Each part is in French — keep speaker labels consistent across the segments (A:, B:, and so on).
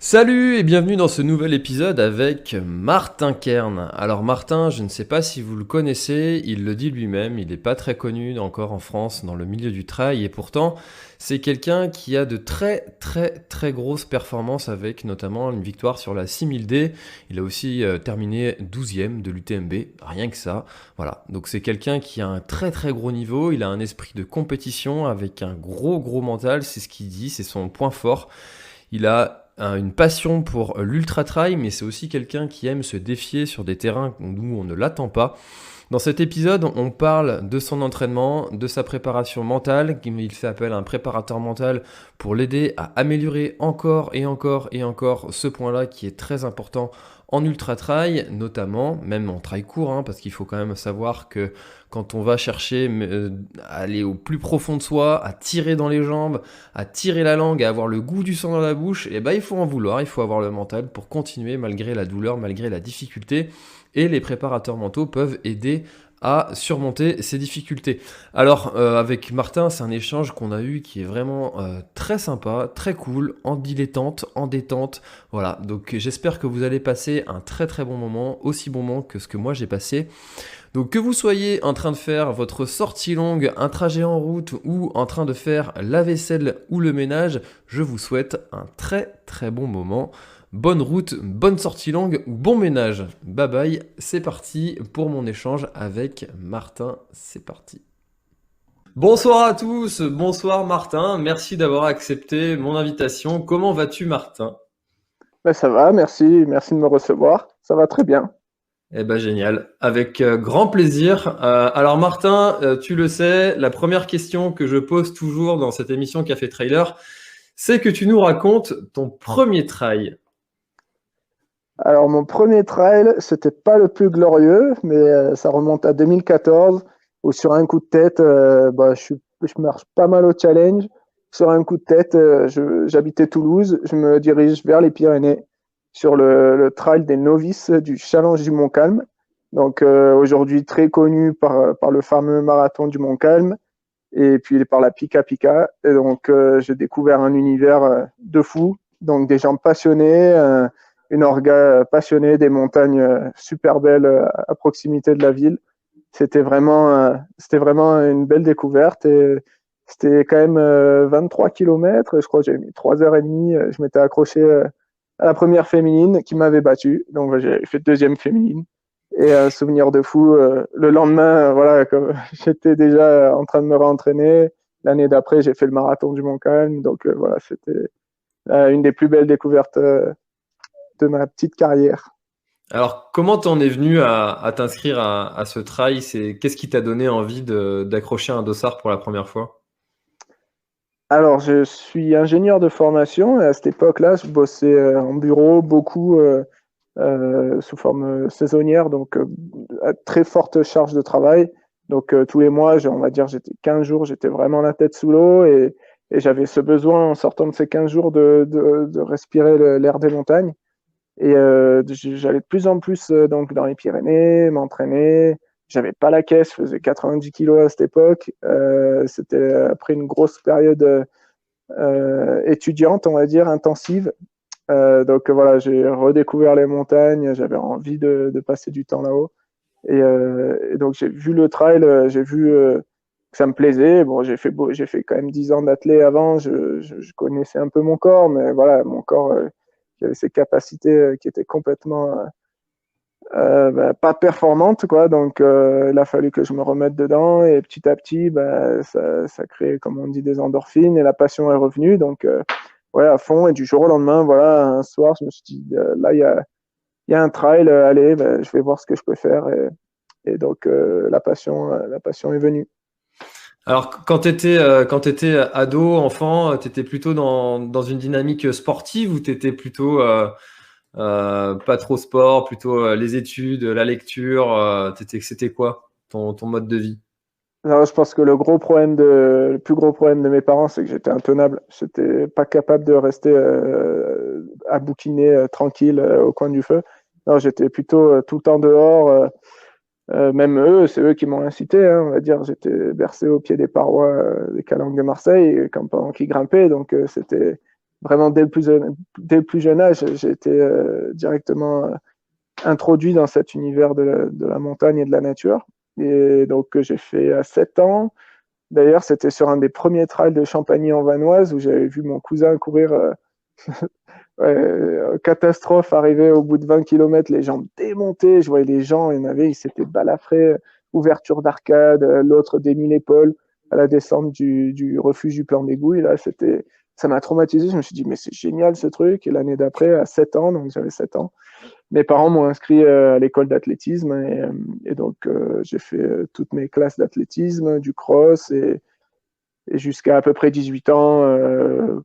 A: Salut et bienvenue dans ce nouvel épisode avec Martin Kern. Alors Martin, je ne sais pas si vous le connaissez, il le dit lui-même, il n'est pas très connu encore en France dans le milieu du trail et pourtant c'est quelqu'un qui a de très grosses performances avec notamment une victoire sur la 6000D. Il a aussi terminé 12e de l'UTMB, rien que ça. Voilà, donc c'est quelqu'un qui a un très gros niveau, il a un esprit de compétition avec un gros mental, c'est ce qu'il dit, c'est son point fort. Il a une passion pour l'ultra trail, mais c'est aussi quelqu'un qui aime se défier sur des terrains où on ne l'attend pas. Dans cet épisode, on parle de son entraînement, de sa préparation mentale. Il fait appel à un préparateur mental pour l'aider à améliorer encore ce point-là qui est très important en ultra trail, notamment, même en trail court, parce qu'il faut quand même savoir que quand on va chercher à aller au plus profond de soi, à tirer dans les jambes, à tirer la langue, à avoir le goût du sang dans la bouche, et ben il faut en vouloir, il faut avoir le mental pour continuer malgré la douleur, malgré la difficulté. Et les préparateurs mentaux peuvent aider à surmonter ces difficultés. Alors avec Martin, c'est un échange qu'on a eu qui est vraiment très sympa, très cool, en dilettante, en détente. Voilà, donc j'espère que vous allez passer un très bon moment, aussi bon moment que ce que moi j'ai passé. Donc que vous soyez en train de faire votre sortie longue, un trajet en route ou en train de faire la vaisselle ou le ménage, je vous souhaite un très bon moment. Bonne route, bonne sortie longue ou bon ménage. Bye bye, c'est parti pour mon échange avec Martin. C'est parti. Bonsoir à tous, bonsoir Martin, merci d'avoir accepté mon invitation. Comment vas-tu Martin?
B: Ben, ça va, merci de me recevoir. Ça va très bien.
A: Eh ben génial, avec grand plaisir. Alors Martin, tu le sais, la première question que je pose toujours dans cette émission Café Trailer, c'est que tu nous racontes ton premier trail.
B: Alors, mon premier trail, c'était pas le plus glorieux, mais ça remonte à 2014, où sur un coup de tête, je marche pas mal au challenge. Sur un coup de tête, j'habitais Toulouse, je me dirige vers les Pyrénées sur le trail des novices du Challenge du Mont-Calm. Donc, aujourd'hui très connu par le fameux marathon du Mont-Calm et puis par la Pika Pika. Et donc, j'ai découvert un univers de fou, donc des gens passionnés, une orga passionnée, des montagnes super belles à proximité de la ville. C'était vraiment une belle découverte et c'était quand même 23 km. Je crois que j'ai mis 3h30. Je m'étais accroché à la première féminine qui m'avait battu. Donc, j'ai fait deuxième féminine. Et un souvenir de fou. Le lendemain, voilà, comme j'étais déjà en train de me réentraîner. L'année d'après, j'ai fait le marathon du Mont-Calm. Donc, voilà, c'était une des plus belles découvertes de ma petite carrière.
A: Alors comment t'en es venu à t'inscrire à ce trail? Qu'est-ce qui t'a donné envie d'accrocher un dossard pour la première fois?
B: Alors, je suis ingénieur de formation et à cette époque-là, je bossais en bureau beaucoup sous forme saisonnière, donc à très forte charge de travail. Donc, tous les mois, on va dire, j'étais 15 jours, j'étais vraiment la tête sous l'eau et j'avais ce besoin en sortant de ces 15 jours de respirer l'air des montagnes. Et j'allais de plus en plus donc dans les Pyrénées, m'entraîner. J'avais pas la caisse, je faisais 90 kilos à cette époque. C'était après une grosse période étudiante, on va dire, intensive. Donc voilà, j'ai redécouvert les montagnes, j'avais envie de passer du temps là-haut. Et donc j'ai vu le trail, j'ai vu que ça me plaisait. Bon, j'ai fait quand même 10 ans d'athlé avant, je connaissais un peu mon corps, mais voilà, mon corps, qui avait ses capacités qui étaient complètement pas performantes, quoi. Donc il a fallu que je me remette dedans et petit à petit, ça crée, comme on dit, des endorphines et la passion est revenue. Donc ouais, à fond. Et du jour au lendemain, voilà, un soir, je me suis dit, là, il y a un trail, allez, je vais voir ce que je peux faire. Et donc, la passion est venue.
A: Alors quand t'étais ado, enfant, t'étais plutôt dans une dynamique sportive ou t'étais plutôt pas trop sport, plutôt les études, la lecture, c'était quoi ton mode de vie?
B: Alors, je pense que le plus gros problème de mes parents, c'est que j'étais intenable. J'étais pas capable de rester à bouquiner tranquille au coin du feu. Non, j'étais plutôt tout le temps dehors. Même eux, c'est eux qui m'ont incité, hein, on va dire. J'étais bercé au pied des parois des Calanques de Marseille pendant qu'ils grimpaient. Donc, vraiment dès le plus jeune âge, j'ai été directement introduit dans cet univers de la montagne et de la nature. Et donc, j'ai fait à 7 ans. D'ailleurs, c'était sur un des premiers trails de Champagny-en-Vanoise où j'avais vu mon cousin courir catastrophe, arrivé au bout de 20 km, les jambes démontées. Je voyais les gens, il y en avait, ils s'étaient balafrés, ouverture d'arcade, l'autre démis l'épaule à la descente du refuge du plan d'égout. Là, ça m'a traumatisé. Je me suis dit, mais c'est génial ce truc. Et l'année d'après, à 7 ans, donc j'avais 7 ans, mes parents m'ont inscrit à l'école d'athlétisme et donc j'ai fait toutes mes classes d'athlétisme, du cross et jusqu'à à peu près 18 ans,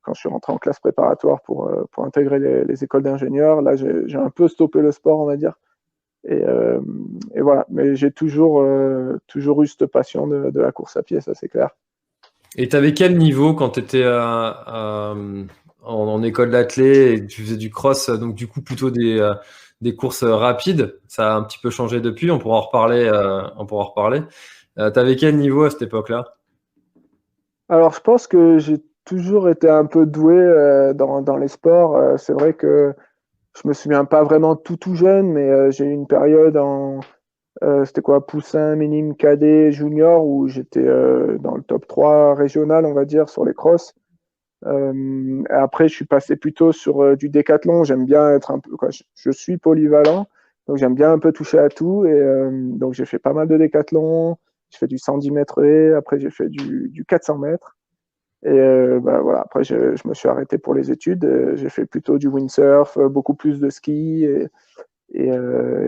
B: quand je suis rentré en classe préparatoire pour intégrer les écoles d'ingénieurs, là j'ai un peu stoppé le sport, on va dire. Et, euh, et voilà, mais j'ai toujours eu cette passion de la course à pied, ça c'est clair.
A: Et t'avais quel niveau quand tu étais en école d'athlé et que tu faisais du cross, donc du coup plutôt des courses rapides. Ça a un petit peu changé depuis, on pourra en reparler. On pourra en reparler. T'avais quel niveau à cette époque-là?
B: Alors je pense que j'ai toujours été un peu doué dans les sports. C'est vrai que je me souviens pas vraiment tout jeune, mais j'ai eu une période c'était quoi, poussin, minime, cadet, junior, où j'étais dans le top 3 régional, on va dire, sur les crosses. Après, je suis passé plutôt sur du décathlon. J'aime bien être un peu, quoi, je suis polyvalent, donc j'aime bien un peu toucher à tout. Et donc, j'ai fait pas mal de décathlon. J'ai fait du 110 mètres haies. Après, j'ai fait du 400 mètres. Et bah, voilà, après, je me suis arrêté pour les études. J'ai fait plutôt du windsurf, beaucoup plus de ski. Et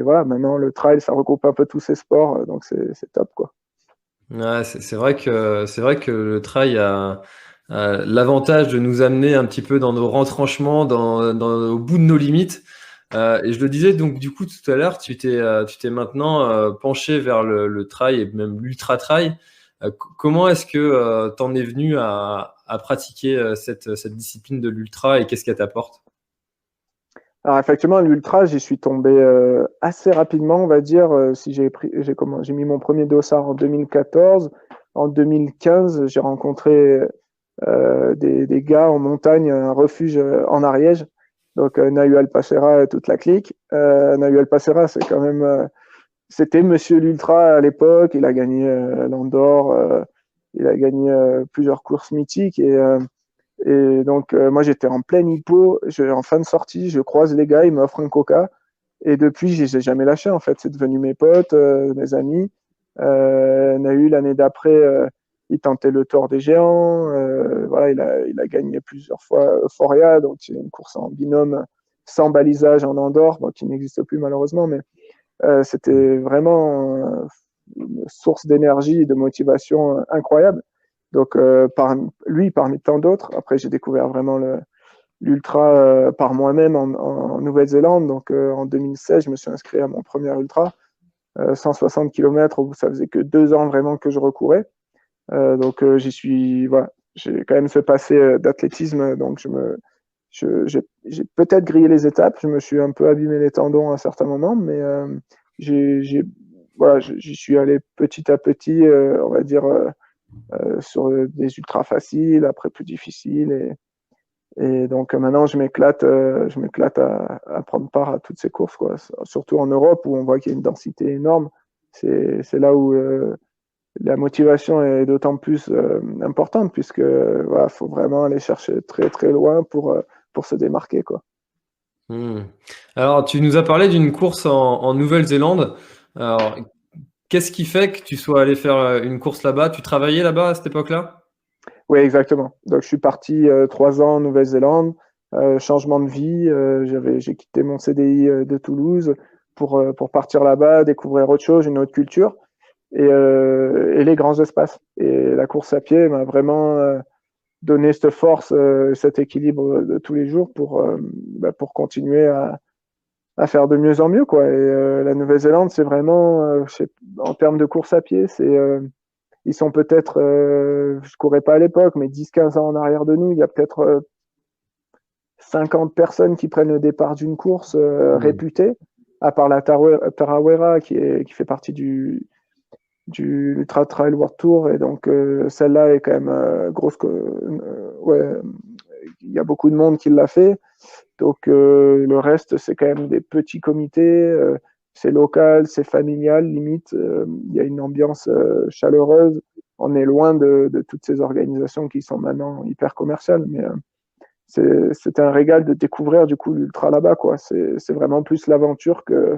B: voilà, maintenant, le trail, ça regroupe un peu tous ces sports. Donc, c'est top, quoi.
A: Ouais, c'est vrai que le trail a l'avantage de nous amener un petit peu dans nos retranchements, au bout de nos limites. Et je le disais donc du coup tout à l'heure, tu t'es maintenant penché vers le trail et même l'ultra trail. Comment est-ce que t'en es venu à pratiquer cette discipline de l'ultra et qu'est-ce qu'elle t'apporte?
B: Alors effectivement, l'ultra, j'y suis tombé assez rapidement, on va dire. Si j'ai mis mon premier dossard en 2014. En 2015, j'ai rencontré des gars en montagne, un refuge en Ariège. Donc Nahu Alpacera et toute la clique. Nahu Alpacera, c'était Monsieur l'Ultra à l'époque. Il a gagné l'Andorre, il a gagné plusieurs courses mythiques et donc, moi, j'étais en pleine hippo, en fin de sortie, je croise les gars, ils m'offrent un coca. Et depuis, je les ai jamais lâchés, en fait. C'est devenu mes potes, mes amis. On a eu l'année d'après, il tentait le Tour des Géants. Voilà, il a gagné plusieurs fois Euphoria, donc c'est une course en binôme sans balisage en Andorre, bon, qui n'existe plus malheureusement, mais c'était vraiment une source d'énergie et de motivation incroyable. Donc, lui, parmi tant d'autres, après, j'ai découvert vraiment l'ultra par moi-même en Nouvelle-Zélande. Donc, en 2016, je me suis inscrit à mon premier ultra, 160 km, où ça faisait que 2 ans vraiment que je recourais. Donc, voilà, j'ai quand même ce passé d'athlétisme. Donc, j'ai peut-être grillé les étapes. Je me suis un peu abîmé les tendons à un certain moment, mais j'ai, voilà, j'y suis allé petit à petit, on va dire, sur des ultras faciles, après plus difficiles. Et donc maintenant, je m'éclate à prendre part à toutes ces courses, quoi. Surtout en Europe où on voit qu'il y a une densité énorme. C'est là où la motivation est d'autant plus importante puisque voilà, faut vraiment aller chercher très très loin pour se démarquer, quoi.
A: Hmm. Alors, tu nous as parlé d'une course en Nouvelle-Zélande. Alors, qu'est-ce qui fait que tu sois allé faire une course là-bas? Tu travaillais là-bas à cette époque-là?
B: Oui, exactement. Donc je suis parti 3 ans en Nouvelle-Zélande, changement de vie. J'ai quitté mon CDI de Toulouse pour partir là-bas, découvrir autre chose, une autre culture et les grands espaces. Et la course à pied m'a vraiment donné cette force, cet équilibre de tous les jours pour continuer à faire de mieux en mieux, quoi. Et la Nouvelle-Zélande, c'est vraiment, en termes de course à pied, ils sont peut-être, je courais pas à l'époque, mais 10-15 ans en arrière de nous, il y a peut-être 50 personnes qui prennent le départ d'une course
A: Hmm.
B: réputée, à part la Tarawera qui fait partie du Ultra Trail World Tour. Et donc, celle-là est quand même grosse, ouais, il y a beaucoup de monde qui l'a fait. Donc le reste, c'est quand même des petits comités. C'est local, c'est familial, limite. Il y a une ambiance chaleureuse. On est loin de toutes ces organisations qui sont maintenant hyper commerciales, mais c'était un régal de découvrir du coup l'ultra là-bas, quoi. C'est vraiment plus l'aventure que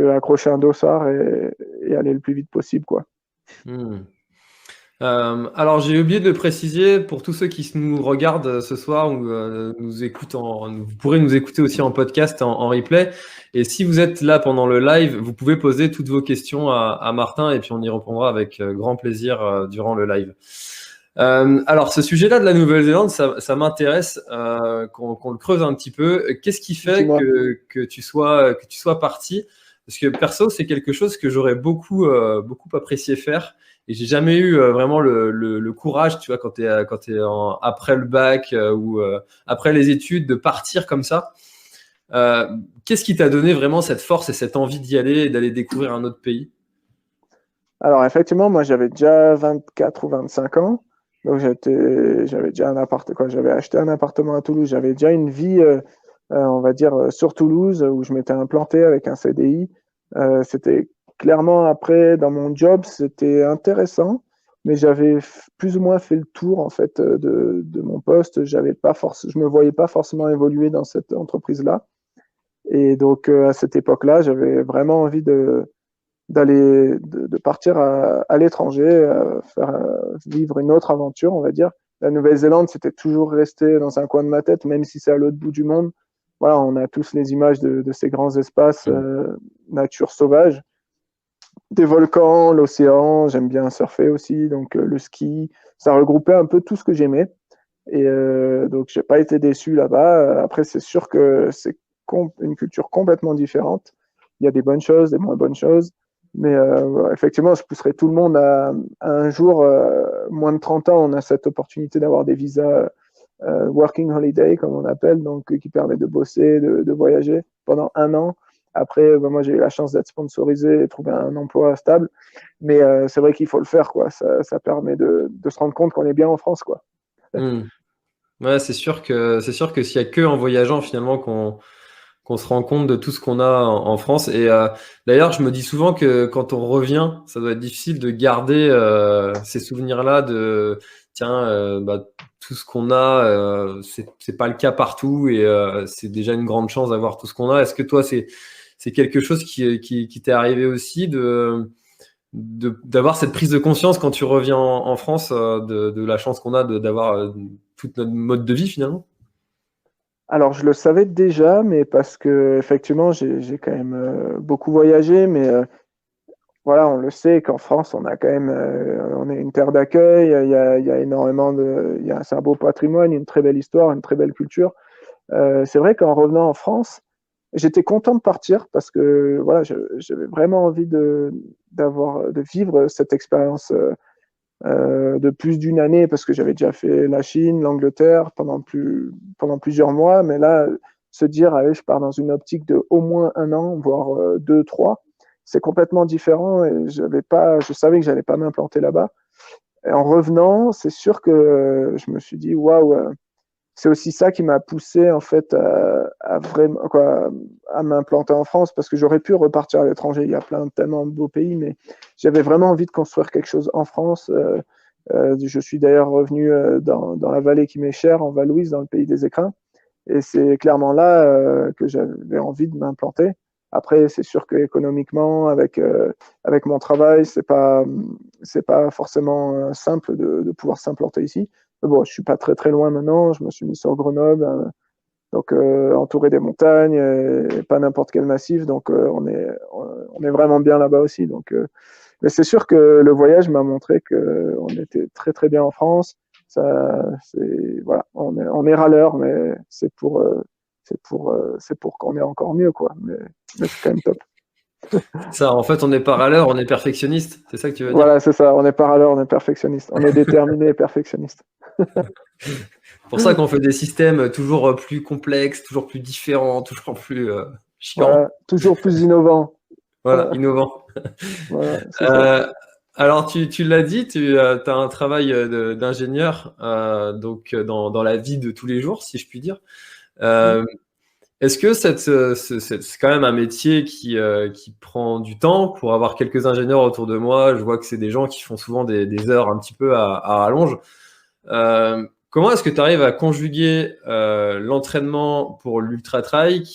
B: accrocher un dossard et aller le plus vite possible, quoi.
A: Hmm. Alors j'ai oublié de le préciser pour tous ceux qui nous regardent ce soir ou nous écoutent vous pourrez nous écouter aussi en podcast, en replay. Et si vous êtes là pendant le live, vous pouvez poser toutes vos questions à Martin et puis on y répondra avec grand plaisir durant le live. Alors ce sujet-là de la Nouvelle-Zélande, ça m'intéresse qu'on le creuse un petit peu. Qu'est-ce qui fait
B: Dis-moi.
A: que tu sois parti? Parce que perso, c'est quelque chose que j'aurais beaucoup apprécié faire. Et j'ai jamais eu vraiment le courage, tu vois, quand t'es après le bac ou après les études, de partir comme ça. Qu'est-ce qui t'a donné vraiment cette force et cette envie d'y aller et d'aller découvrir un autre pays?
B: Alors effectivement, moi j'avais déjà 24 ou 25 ans, donc j'avais déjà un appart, quoi. J'avais acheté un appartement à Toulouse, j'avais déjà une vie, on va dire, sur Toulouse où je m'étais implanté avec un CDI. C'était clairement après dans mon job, c'était intéressant, mais j'avais plus ou moins fait le tour en fait de mon poste. Je me voyais pas forcément évoluer dans cette entreprise-là, et donc à cette époque-là, j'avais vraiment envie de partir à l'étranger, faire vivre une autre aventure, on va dire. La Nouvelle-Zélande, c'était toujours resté dans un coin de ma tête, même si c'est à l'autre bout du monde. Voilà, on a tous les images de ces grands espaces, nature sauvage, des volcans, l'océan. J'aime bien surfer aussi, donc le ski. Ça regroupait un peu tout ce que j'aimais. Et donc, j'ai pas été déçu là-bas. Après, c'est sûr que c'est une culture complètement différente. Il y a des bonnes choses, des moins bonnes choses. Mais effectivement, je pousserai tout le monde à un jour, moins de 30 ans, on a cette opportunité d'avoir des visas working holiday, comme on appelle, donc qui permet de bosser, de voyager pendant un an. Après, moi, j'ai eu la chance d'être sponsorisé et trouver un emploi stable. Mais c'est vrai qu'il faut le faire, quoi. Ça permet de se rendre compte qu'on est bien en France, quoi.
A: Hmm. Ouais, c'est sûr que s'il y a que en voyageant finalement qu'on se rend compte de tout ce qu'on a en France. Et d'ailleurs, je me dis souvent que quand on revient, ça doit être difficile de garder ces souvenirs-là de tiens, bah, tout ce qu'on a, c'est pas le cas partout et c'est déjà une grande chance d'avoir tout ce qu'on a. Est-ce que toi, c'est quelque chose qui t'est arrivé aussi d'avoir cette prise de conscience quand tu reviens en France de la chance qu'on a d'avoir tout notre mode de vie finalement?
B: Alors, je le savais déjà, mais parce que effectivement, j'ai quand même beaucoup voyagé, mais voilà, on le sait qu'en France, on a quand même, on est une terre d'accueil. Il y a énormément c'est un beau patrimoine, une très belle histoire, une très belle culture. C'est vrai qu'en revenant en France, j'étais content de partir parce que voilà, j'avais vraiment envie de vivre cette expérience de plus d'une année parce que j'avais déjà fait la Chine, l'Angleterre pendant plusieurs mois. Mais là, se dire, allez, je pars dans une optique de au moins un an, voire deux, trois, c'est complètement différent et je savais que j'allais pas m'implanter là-bas. Et en revenant, c'est sûr que je me suis dit, waouh, c'est aussi ça qui m'a poussé en fait à vraiment quoi, à m'implanter en France parce que j'aurais pu repartir à l'étranger. Il y a tellement de beaux pays, mais j'avais vraiment envie de construire quelque chose en France. Je suis d'ailleurs revenu dans la vallée qui m'est chère, en Val-Louise, dans le pays des écrins, et c'est clairement là que j'avais envie de m'implanter. Après, c'est sûr qu'économiquement, avec mon travail, c'est pas forcément simple de pouvoir s'implanter ici. Mais bon, je suis pas très très loin maintenant. Je me suis mis sur Grenoble, donc entouré des montagnes, et pas n'importe quel massif. Donc on est vraiment bien là-bas aussi. Donc, mais c'est sûr que le voyage m'a montré que on était très très bien en France. Voilà, on est râleur, mais c'est pour qu'on ait encore mieux, quoi. Mais c'est quand même top.
A: Ça, en fait, on n'est pas râleur, on est perfectionniste. C'est ça que tu veux dire?
B: Voilà, c'est ça. On est pas râleur, on est perfectionniste. On est déterminé et perfectionniste.
A: C'est pour ça qu'on fait des systèmes toujours plus complexes, toujours plus différents, toujours plus chiants.
B: Voilà, toujours plus innovant.
A: Voilà, innovants.
B: Voilà, c'est ça.
A: Euh, Alors, tu l'as dit, tu as un travail d'ingénieur donc dans la vie de tous les jours, si je puis dire.
B: Mm.
A: Euh, Est-ce que c'est quand même un métier qui prend du temps pour avoir quelques ingénieurs autour de moi? Je vois que c'est des gens qui font souvent des heures un petit peu à rallonge. Comment est-ce que tu arrives à conjuguer l'entraînement pour l'ultra trail,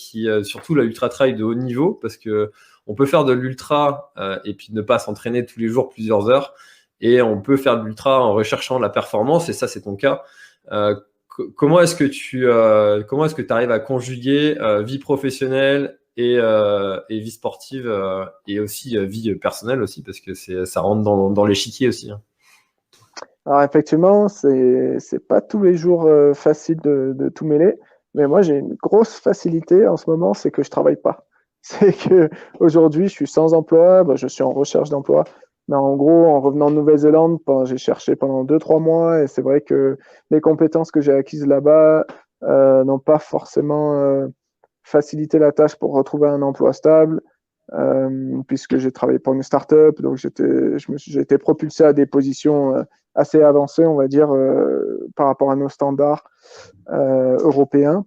A: surtout la ultra trail de haut niveau, parce que on peut faire de l'ultra et puis ne pas s'entraîner tous les jours plusieurs heures, et on peut faire de l'ultra en recherchant la performance, et ça c'est ton cas. Euh, comment est-ce que tu arrives à conjuguer vie professionnelle et vie sportive et aussi vie personnelle aussi, parce que ça rentre dans l'échiquier aussi, hein.
B: Alors effectivement, c'est pas tous les jours facile de tout mêler, mais moi j'ai une grosse facilité en ce moment, c'est que je travaille pas. C'est que aujourd'hui je suis sans emploi, bah, je suis en recherche d'emploi. Mais en gros, en revenant de Nouvelle-Zélande, j'ai cherché pendant 2, 3 mois et c'est vrai que les compétences que j'ai acquises là-bas n'ont pas forcément facilité la tâche pour retrouver un emploi stable. Puisque j'ai travaillé pour une start-up, donc j'ai été propulsé à des positions assez avancées, on va dire, par rapport à nos standards européens.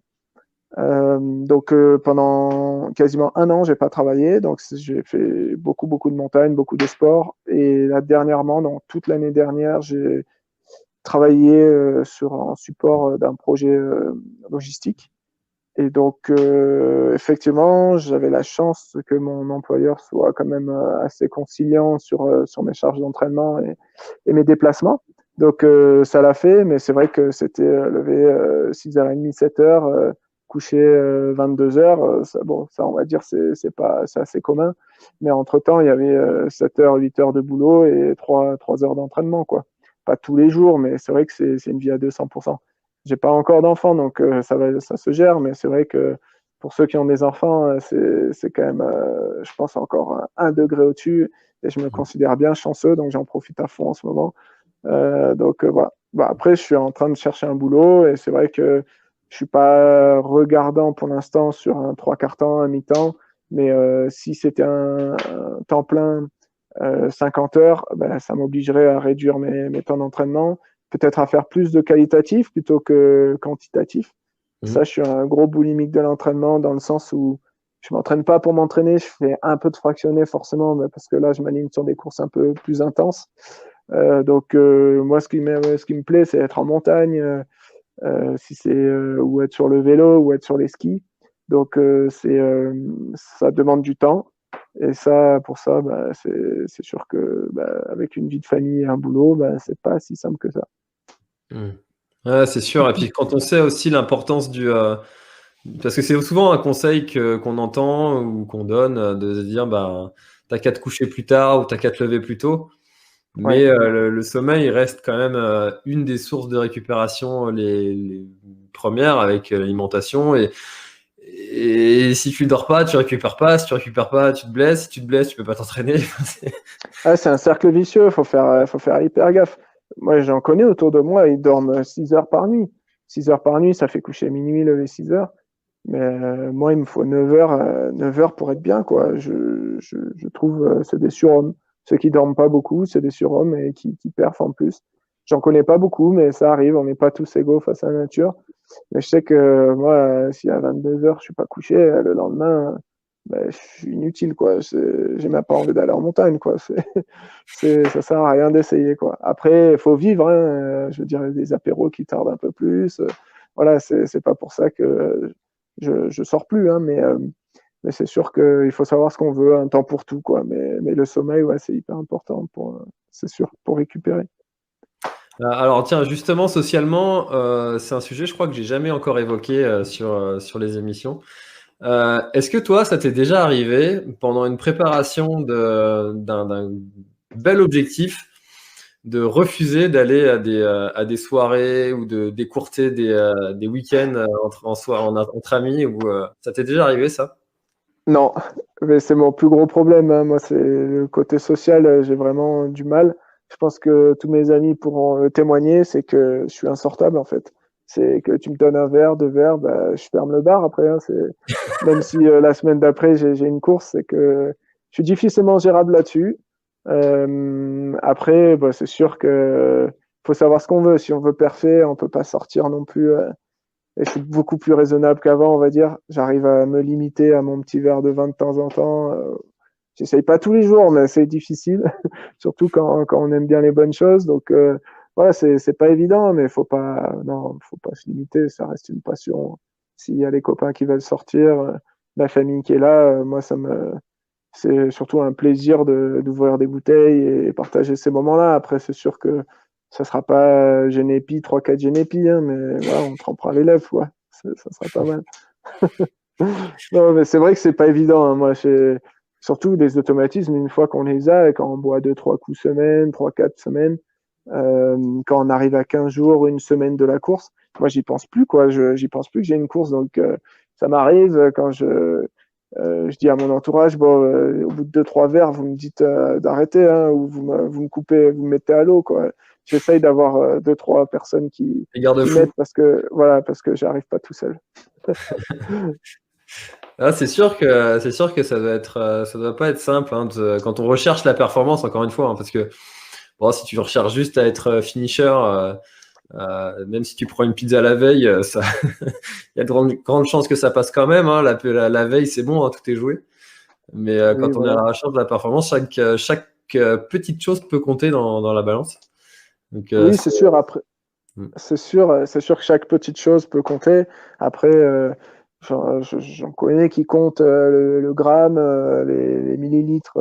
B: Donc pendant quasiment un an, j'ai pas travaillé, donc j'ai fait beaucoup de montagnes, beaucoup de sports, et là dernièrement, donc toute l'année dernière, j'ai travaillé en support d'un projet logistique. Et donc, effectivement, j'avais la chance que mon employeur soit quand même assez conciliant sur mes charges d'entraînement et mes déplacements. Donc, ça l'a fait, mais c'est vrai que c'était lever 6h30, 7h, coucher 22h. Bon, ça, on va dire, c'est assez commun. Mais entre-temps, il y avait 7h, 8h de boulot et 3 heures d'entraînement, quoi. Pas tous les jours, mais c'est vrai que c'est une vie à 200%. J'ai pas encore d'enfants, donc ça se gère, mais c'est vrai que pour ceux qui ont des enfants, c'est quand même, je pense, encore un degré au-dessus. Et je me considère bien chanceux, donc j'en profite à fond en ce moment. Donc voilà. Bah, après, je suis en train de chercher un boulot et c'est vrai que je suis pas regardant pour l'instant sur un trois quarts temps, un mi-temps, mais si c'était un temps plein, 50 heures, ben, ça m'obligerait à réduire mes temps d'entraînement, peut-être à faire plus de qualitatif plutôt que quantitatif. Ça,
A: Mhm.
B: je suis un gros boulimique de l'entraînement dans le sens où je m'entraîne pas pour m'entraîner, je fais un peu de fractionné forcément, parce que là, je m'aligne sur des courses un peu plus intenses. Donc, moi, ce qui me plaît, c'est être en montagne, si c'est ou être sur le vélo ou être sur les skis. Donc, ça demande du temps. Et ça, pour ça, bah, c'est sûr que bah, avec une vie de famille et un boulot, bah, c'est pas si simple que ça.
A: Mhm. Ouais, c'est sûr. Et puis quand on sait aussi l'importance parce que c'est souvent un conseil qu'on entend ou qu'on donne de se dire, bah, t'as qu'à te coucher plus tard ou t'as qu'à te lever plus tôt.
B: Ouais.
A: Mais le sommeil il reste quand même une des sources de récupération les premières avec l'alimentation. Et si tu dors pas, tu récupères pas. Si tu récupères pas, tu te blesses. Si tu te blesses, tu peux pas t'entraîner.
B: Ah, c'est un cercle vicieux, faut faire hyper gaffe. Moi, j'en connais autour de moi, ils dorment 6 heures par nuit. 6 heures par nuit, ça fait coucher minuit, lever 6 heures. Mais moi, il me faut 9 heures, 9 heures pour être bien, quoi. Je trouve c'est des surhommes. Ceux qui dorment pas beaucoup, c'est des surhommes et qui perfent en plus. J'en connais pas beaucoup, mais ça arrive. On n'est pas tous égaux face à la nature. Mais je sais que moi, si à 22 heures, je suis pas couché, le lendemain, ben, je suis inutile, quoi. J'ai même pas envie d'aller en montagne, quoi. Ça sert à rien d'essayer, quoi. Après, il faut vivre, hein. Je veux dire, des apéros qui tardent un peu plus. Voilà, c'est pas pour ça que je sors plus, hein, mais c'est sûr qu'il faut savoir ce qu'on veut, un temps pour tout, quoi. Mais le sommeil, ouais, c'est hyper important c'est sûr, pour récupérer.
A: Alors tiens, justement, socialement, c'est un sujet, je crois que j'ai jamais encore évoqué sur les émissions. Est-ce que toi, ça t'est déjà arrivé pendant une préparation d'un bel objectif de refuser d'aller à des soirées ou de d'écourter des week-ends entre amis ou ça t'est déjà arrivé ça?
B: Non, mais c'est mon plus gros problème, hein. Moi, c'est le côté social, j'ai vraiment du mal. Je pense que tous mes amis pourront témoigner, c'est que je suis insortable en fait. C'est que tu me donnes un verre, deux verres, bah, je ferme le bar après, hein. Même si la semaine d'après j'ai une course, c'est que je suis difficilement gérable là-dessus. Après, bah, c'est sûr que faut savoir ce qu'on veut. Si on veut perfer, on peut pas sortir non plus. Et je suis beaucoup plus raisonnable qu'avant, on va dire. J'arrive à me limiter à mon petit verre de vin de temps en temps. J'essaye pas tous les jours, mais c'est difficile, surtout quand on aime bien les bonnes choses. Donc voilà, c'est pas évident, mais faut pas se limiter. Ça reste une passion. S'il y a les copains qui veulent sortir, la famille qui est là, moi c'est surtout un plaisir d'ouvrir des bouteilles et partager ces moments-là. Après, c'est sûr que ça sera pas Genepi, 3-4 Genepi, hein, mais voilà, on trempera les lèvres, quoi. Ça sera pas mal. Non, mais c'est vrai que c'est pas évident, hein. Moi, surtout les automatismes, une fois qu'on les a, et quand on boit 2-3 coups semaine, 3-4 semaines, quand on arrive à 15 jours, une semaine de la course, moi, j'y pense plus, quoi. J'y pense plus que j'ai une course. Donc, ça m'arrive quand je dis à mon entourage, bon, au bout de 2-3 verres, vous me dites d'arrêter, hein, ou vous me coupez, vous me mettez à l'eau, quoi. J'essaye d'avoir 2-3 personnes
A: Les
B: qui
A: garde-fous.
B: m'aident parce que j'arrive pas tout seul.
A: Ah, c'est sûr que ça doit pas être simple hein, quand on recherche la performance encore une fois, hein, parce que bon, si tu recherches juste à être finisher, même si tu prends une pizza la veille, ça, il y a de grandes chances que ça passe quand même. Hein, la veille, c'est bon, hein, tout est joué. Mais
B: Oui,
A: quand on est à
B: voilà.
A: la recherche de la performance, chaque petite chose peut compter dans la balance. Donc,
B: Oui, c'est sûr. Après,
A: Mm.
B: c'est sûr que chaque petite chose peut compter. Après, j'en connais qui comptent le gramme, les millilitres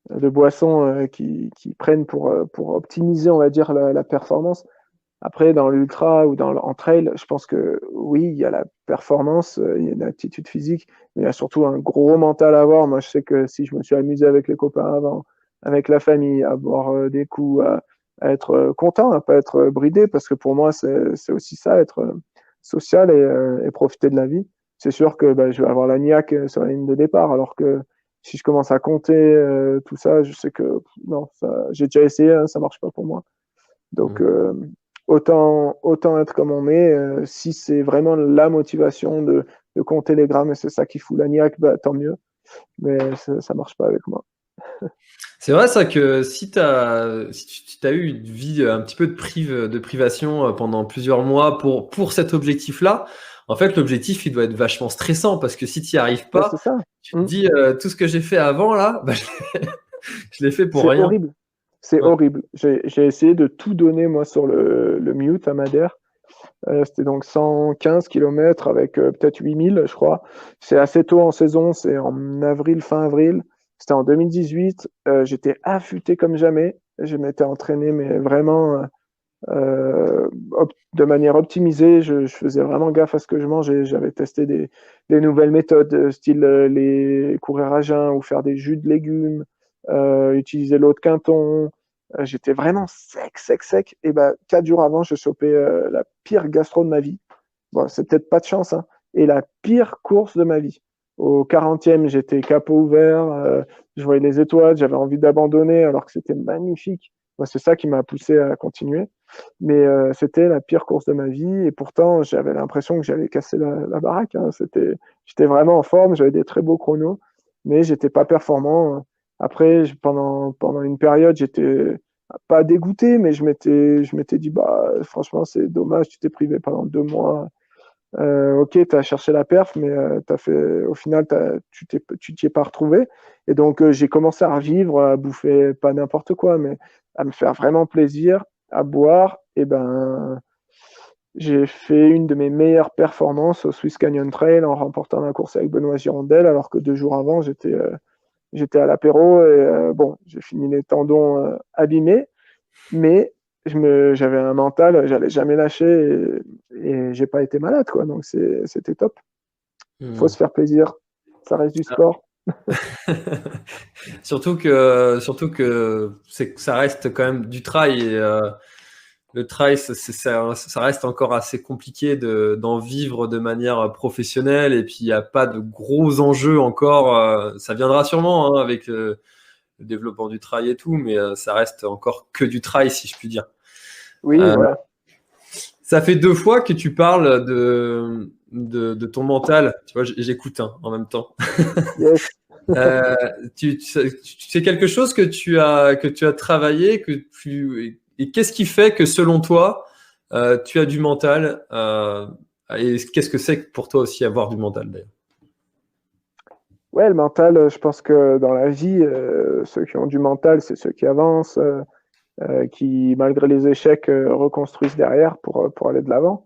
B: de boissons qui prennent pour optimiser, on va dire, la performance. Après, dans l'ultra ou en trail, je pense que oui, il y a la performance, il y a une aptitude physique, mais il y a surtout un gros mental à avoir. Moi, je sais que si je me suis amusé avec les copains avant, avec la famille, à boire des coups, à être content, à pas être bridé, parce que pour moi, c'est aussi ça, être social et profiter de la vie. C'est sûr que bah, je vais avoir la niaque sur la ligne de départ, alors que si je commence à compter tout ça, je sais que non, j'ai déjà essayé, hein, ça marche pas pour moi. Donc,
A: Mm.
B: autant être comme on est. Si c'est vraiment la motivation de compter les grammes et c'est ça qui fout la niaque, bah, tant mieux. Mais ça marche pas avec moi.
A: C'est vrai ça que si tu as eu une vie un petit peu de privation pendant plusieurs mois pour cet objectif-là, en fait l'objectif il doit être vachement stressant parce que si tu n'y arrives
B: Bah,
A: pas,
B: c'est ça.
A: tu te
B: Mm.
A: dis tout ce que j'ai fait avant là, bah, je l'ai fait pour
B: C'est
A: rien.
B: horrible. C'est
A: Ouais.
B: horrible. J'ai essayé de tout donner, moi, sur le Mute à Madère. C'était donc 115 km avec peut-être 8000, je crois. C'est assez tôt en saison, c'est en avril, fin avril. C'était en 2018. J'étais affûté comme jamais. Je m'étais entraîné, mais vraiment de manière optimisée. Je faisais vraiment gaffe à ce que je mangeais. J'avais testé des nouvelles méthodes, style les courir à jeun ou faire des jus de légumes, utiliser l'eau de Quinton. J'étais vraiment sec, sec, sec. Et ben, 4 jours avant, je chopais la pire gastro de ma vie. Bon, c'est peut-être pas de chance, hein. Et la pire course de ma vie. Au 40e, j'étais capot ouvert, je voyais les étoiles, j'avais envie d'abandonner alors que c'était magnifique. Moi, c'est ça qui m'a poussé à continuer. Mais c'était la pire course de ma vie et pourtant, j'avais l'impression que j'allais casser la baraque, hein. J'étais vraiment en forme, j'avais des très beaux chronos, mais j'étais pas performant. Après, pendant une période, j'étais pas dégoûté, mais je m'étais dit, bah, franchement, c'est dommage, tu t'es privé pendant 2 mois. Ok, tu as cherché la perf, mais au final, tu t'y es pas retrouvé. Et donc, j'ai commencé à revivre, à bouffer pas n'importe quoi, mais à me faire vraiment plaisir, à boire. Et ben, j'ai fait une de mes meilleures performances au Swiss Canyon Trail en remportant la course avec Benoît Girondel, alors que 2 jours avant, j'étais à l'apéro et bon, j'ai fini les tendons abîmés, mais j'avais un mental, j'allais jamais lâcher et j'ai pas été malade, quoi. Donc c'était top. Faut
A: Hmm.
B: se faire plaisir. Ça reste du sport.
A: Surtout que ça reste quand même du trail et le trail, ça reste encore assez compliqué d'en vivre de manière professionnelle et puis il n'y a pas de gros enjeux encore. Ça viendra sûrement hein, avec le développement du trail et tout, mais ça reste encore que du trail si je puis dire.
B: Oui,
A: Euh,
B: voilà.
A: Ça fait 2 fois que tu parles de ton mental. Tu vois, j'écoute hein, en même temps.
B: Yes.
A: Euh, c'est quelque chose que tu as travaillé, et qu'est-ce qui fait que selon toi, tu as du mental, et qu'est-ce que c'est pour toi aussi avoir du mental d'ailleurs?
B: Ouais, le mental, je pense que dans la vie, ceux qui ont du mental, c'est ceux qui avancent, qui, malgré les échecs, reconstruisent derrière pour aller de l'avant.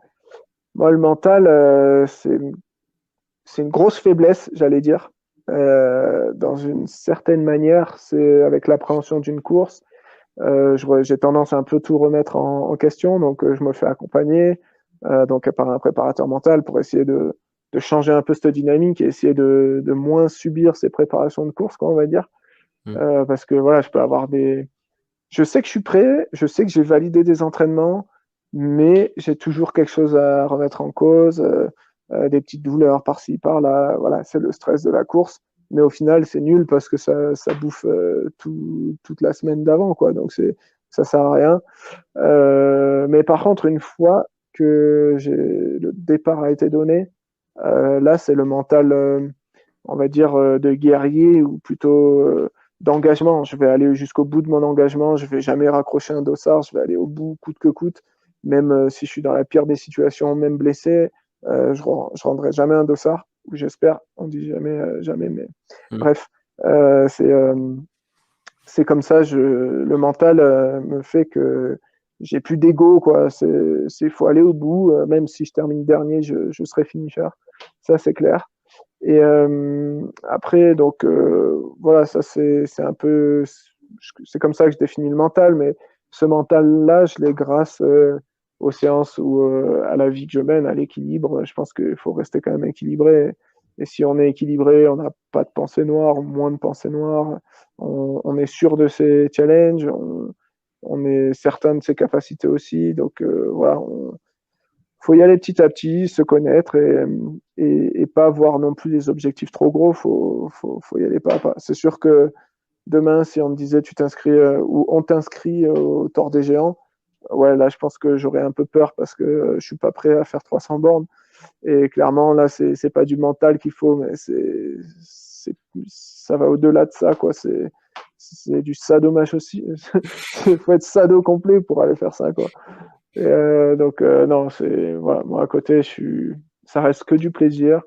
B: Moi, le mental, c'est une grosse faiblesse, j'allais dire. Dans une certaine manière, c'est avec l'appréhension d'une course. J'ai tendance à un peu tout remettre en question, donc je me fais accompagner donc par un préparateur mental pour essayer de changer un peu cette dynamique et essayer de moins subir ces préparations de course, quoi, on va dire.
A: Hmm.
B: Parce que voilà, je peux avoir des. Je sais que je suis prêt, je sais que j'ai validé des entraînements, mais j'ai toujours quelque chose à remettre en cause, des petites douleurs par-ci, par-là. Voilà, c'est le stress de la course. Mais au final, c'est nul parce que ça bouffe toute la semaine d'avant, quoi. Donc ça sert à rien. Mais par contre, une fois que le départ a été donné, là, c'est le mental, on va dire, de guerrier ou plutôt d'engagement. Je vais aller jusqu'au bout de mon engagement. Je vais jamais raccrocher un dossard. Je vais aller au bout, coûte que coûte. Même si je suis dans la pire des situations, même blessé, je rendrai jamais un dossard. Ou j'espère. On dit jamais, jamais, mais
A: Hmm.
B: bref, euh, c'est euh, c'est comme ça. Le mental me fait que j'ai plus d'ego, quoi. Faut aller au bout. Même si je termine dernier, je serai finisher. Ça, c'est clair. Et après, donc voilà, ça c'est un peu, c'est comme ça que je définis le mental, mais ce mental-là, je l'ai grâce aux séances ou à la vie que je mène, à l'équilibre. Je pense qu'il faut rester quand même équilibré. Et si on est équilibré, on n'a pas de pensée noire, moins de pensée noire, on est sûr de ses challenges, on est certain de ses capacités aussi. Donc voilà, faut y aller petit à petit, se connaître et pas avoir non plus des objectifs trop gros. Faut y aller pas à pas. C'est sûr que demain, si on me disait tu t'inscris ou on t'inscrit au Tour des Géants, ouais, là, je pense que j'aurais un peu peur parce que je suis pas prêt à faire 300 bornes. Et clairement, là, c'est pas du mental qu'il faut, mais ça va au-delà de ça, quoi. C'est du sadomaso aussi. Il faut être sado complet pour aller faire ça, quoi. Et donc, non, voilà, moi à côté, ça reste que du plaisir.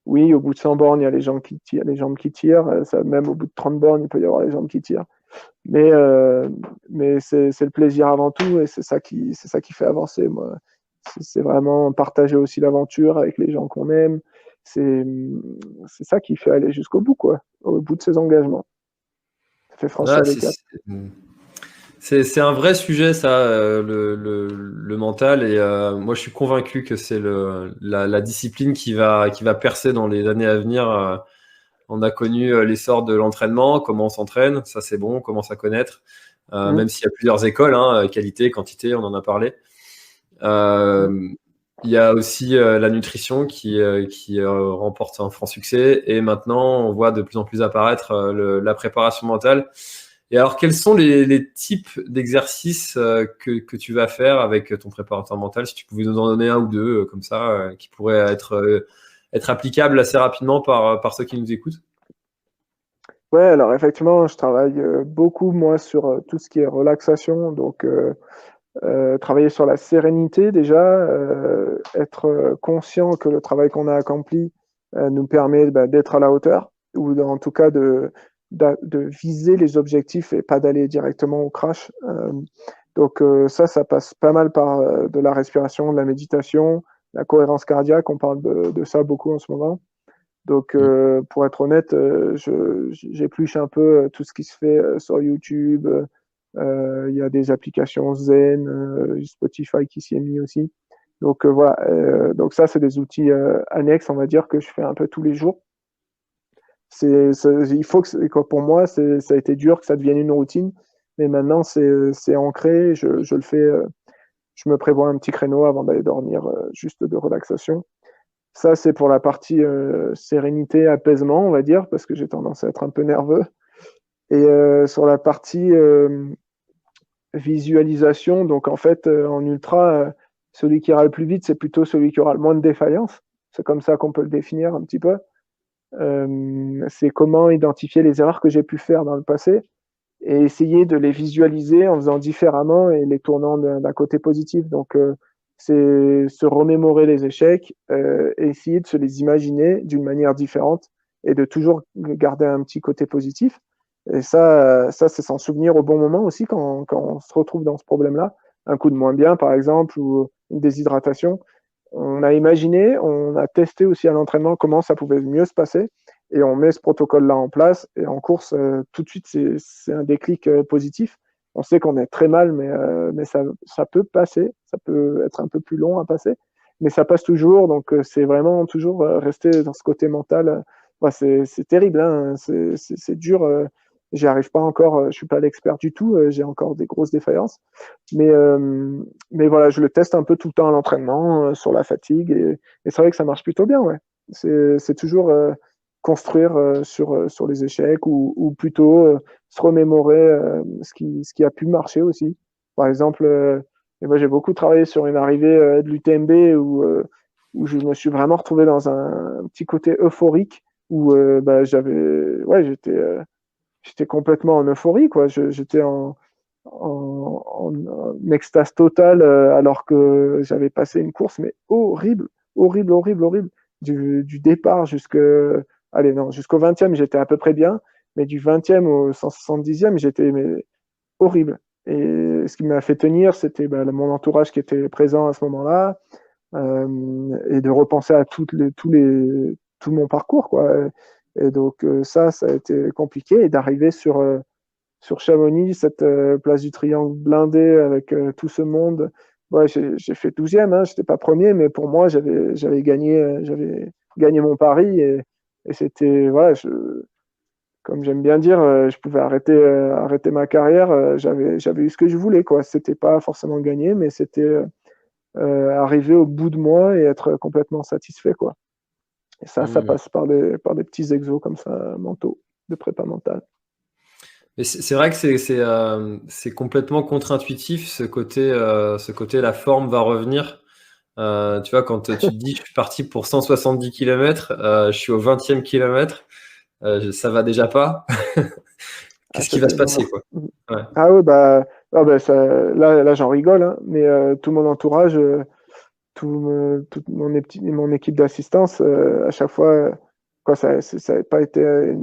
B: Oui, au bout de 100 bornes, il y a les jambes qui tirent. Même au bout de 30 bornes, il peut y avoir les jambes qui tirent. Mais c'est le plaisir avant tout et c'est ça qui fait avancer. Moi, c'est vraiment partager aussi l'aventure avec les gens qu'on aime. C'est, c'est ça qui fait aller jusqu'au bout, quoi, au bout de ses engagements. Ça fait
A: Ah,
B: franchir les caps.
A: c'est un vrai sujet, ça, le mental. Et moi, je suis convaincu que c'est la discipline qui va percer dans les années à venir. On a connu l'essor de l'entraînement, comment on s'entraîne, ça c'est bon, on commence à connaître.
B: Mmh,
A: Même s'il y a plusieurs écoles, hein, qualité, quantité, on en a parlé.
B: mmh.
A: Euh, il y a aussi la nutrition qui remporte un franc succès. Et maintenant, on voit de plus en plus apparaître la préparation mentale. Et alors, quels sont les types d'exercices que tu vas faire avec ton préparateur mental? Si tu pouvais nous en donner un ou deux, comme ça, qui pourraient être applicables assez rapidement par ceux qui nous écoutent.
B: Ouais, alors effectivement, je travaille beaucoup, moi, sur tout ce qui est relaxation. Donc, travailler sur la sérénité déjà, être conscient que le travail qu'on a accompli nous permet d'être à la hauteur, ou en tout cas de viser les objectifs et pas d'aller directement au crash. Donc ça passe pas mal par de la respiration, de la méditation, la cohérence cardiaque, on parle de ça beaucoup en ce moment. Donc,
A: Mm.
B: pour être honnête, j'épluche un peu tout ce qui se fait sur YouTube. Il y a des applications Zen, Spotify qui s'y est mis aussi. Donc, voilà. Donc, ça, c'est des outils annexes, on va dire, que je fais un peu tous les jours. Il faut pour moi, ça a été dur que ça devienne une routine. Mais maintenant, c'est ancré. Je le fais. Je me prévois un petit créneau avant d'aller dormir, juste de relaxation. Ça, c'est pour la partie sérénité, apaisement, on va dire, parce que j'ai tendance à être un peu nerveux. Et sur la partie visualisation, donc en fait, en ultra, celui qui ira le plus vite, c'est plutôt celui qui aura le moins de défaillance. C'est comme ça qu'on peut le définir un petit peu. C'est comment identifier les erreurs que j'ai pu faire dans le passé et essayer de les visualiser en faisant différemment et les tournant d'un côté positif. Donc, c'est se remémorer les échecs, et essayer de se les imaginer d'une manière différente et de toujours garder un petit côté positif. Et ça c'est s'en souvenir au bon moment aussi quand on se retrouve dans ce problème-là. Un coup de moins bien, par exemple, ou une déshydratation. On a imaginé, on a testé aussi à l'entraînement comment ça pouvait mieux se passer et on met ce protocole-là en place. Et en course, tout de suite, c'est un déclic positif. On sait qu'on est très mal, mais ça peut passer. Ça peut être un peu plus long à passer, mais ça passe toujours. Donc, c'est vraiment toujours rester dans ce côté mental. Ouais, c'est terrible, hein. C'est dur. J'y arrive pas encore. Je suis pas l'expert du tout. J'ai encore des grosses défaillances. Mais, euh, mais voilà, je le teste un peu tout le temps à l'entraînement, sur la fatigue. Et c'est vrai que ça marche plutôt bien, ouais. C'est toujours construire sur les échecs ou plutôt se remémorer ce qui a pu marcher aussi. Par exemple, et moi j'ai beaucoup travaillé sur une arrivée de l'UTMB où je me suis vraiment retrouvé dans un petit côté euphorique où bah, j'étais complètement en euphorie, quoi. J'étais en extase totale alors que j'avais passé une course, mais horrible, horrible, horrible, horrible. Du départ jusqu'au 20e, j'étais à peu près bien, mais du 20e au 170e, j'étais horrible. Et ce qui m'a fait tenir, c'était mon entourage qui était présent à ce moment-là, et de repenser à tout mon parcours, quoi. Et donc ça a été compliqué, et d'arriver sur Chamonix, cette place du Triangle blindée avec tout ce monde. Ouais, j'ai fait 12e, hein, j'étais pas premier, mais pour moi, j'avais gagné mon pari et c'était, voilà, comme j'aime bien dire, je pouvais arrêter ma carrière, j'avais eu ce que je voulais, quoi. C'était pas forcément gagné, mais c'était arriver au bout de moi et être complètement satisfait, quoi. Et ça
A: Hmm.
B: passe par des petits exos comme ça, mentaux, de prépa mentale.
A: Mais c'est vrai que c'est complètement contre-intuitif ce côté la forme va revenir. Tu vois, quand tu te dis je suis parti pour 170 km, je suis au 20e kilomètre, ça va déjà pas.
B: Ah,
A: Qu'est-ce qui va se
B: c'était
A: passer,
B: dur.
A: quoi? Ouais.
B: Ah ouais, là j'en rigole, hein, mais tout mon entourage, toute mon équipe d'assistance, à chaque fois, quoi, ça n'a pas été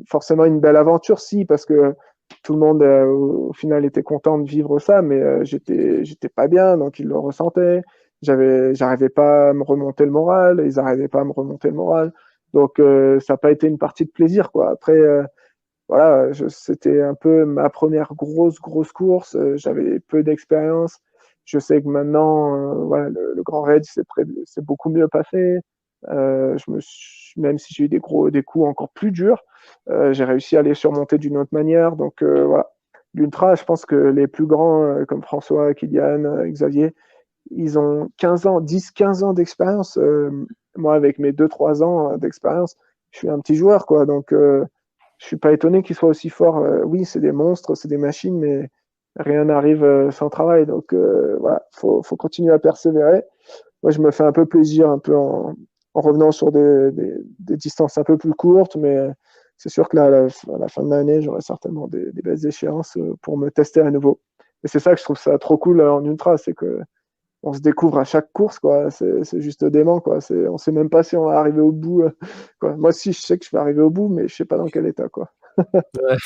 B: forcément une belle aventure, si, parce que tout le monde, au final, était content de vivre ça, mais j'étais pas bien, donc ils le ressentaient. J'arrivais pas à me remonter le moral, ils n'arrivaient pas à me remonter le moral. Donc, ça n'a pas été une partie de plaisir, quoi. Après, voilà, c'était un peu ma première grosse course. J'avais peu d'expérience. Je sais que maintenant, voilà, le Grand Raid, c'est beaucoup mieux passé. Même si j'ai eu des coups encore plus durs, j'ai réussi à les surmonter d'une autre manière. Donc voilà, l'ultra, je pense que les plus grands, comme François, Kylian, Xavier, ils ont 15 ans, 10, 15 ans d'expérience. Moi, avec mes 2, 3 ans d'expérience, je suis un petit joueur, quoi. Donc, je suis pas étonné qu'ils soient aussi forts. Oui, c'est des monstres, c'est des machines, mais rien n'arrive sans travail. Donc, voilà, faut continuer à persévérer. Moi, je me fais un peu plaisir, un peu en revenant sur des distances un peu plus courtes, mais c'est sûr que là, à la fin de l'année, j'aurai certainement des belles échéances pour me tester à nouveau. Et c'est ça que je trouve ça trop cool en ultra, c'est que on se découvre à chaque course, quoi. C'est juste dément, quoi. On sait même pas si on va arriver au bout, quoi. Moi, si, je sais que je vais arriver au bout, mais je sais pas dans quel état, quoi.
A: Ouais.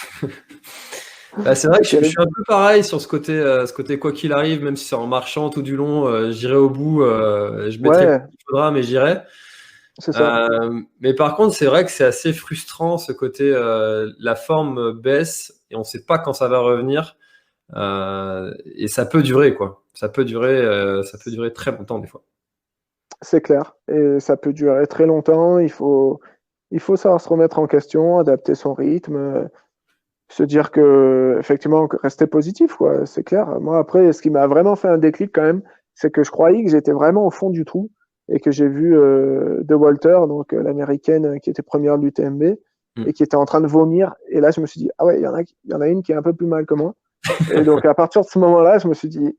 A: Bah, c'est vrai que
B: C'est
A: je suis
B: terrible.
A: un peu pareil sur ce côté quoi qu'il arrive, même si c'est en marchant tout du long, j'irai au bout, je mettrai le temps
B: Ouais,
A: qu'il faudra, mais j'irai.
B: c'est ça.
A: Mais par contre, c'est vrai que c'est assez frustrant ce côté, la forme baisse et on sait pas quand ça va revenir, et ça peut durer, quoi. Ça peut durer très longtemps des fois.
B: C'est clair. Et ça peut durer très longtemps. Il faut savoir se remettre en question, adapter son rythme, se dire que, effectivement, rester positif, quoi. C'est clair. Moi, après, ce qui m'a vraiment fait un déclic quand même, c'est que je croyais que j'étais vraiment au fond du trou et que j'ai vu De Walter, donc l'américaine qui était première de l'UTMB et
A: Mm.
B: qui était en train de vomir. Et là, je me suis dit, ah ouais, il y en a une qui est un peu plus mal que moi. Et donc, à partir de ce moment-là, je me suis dit,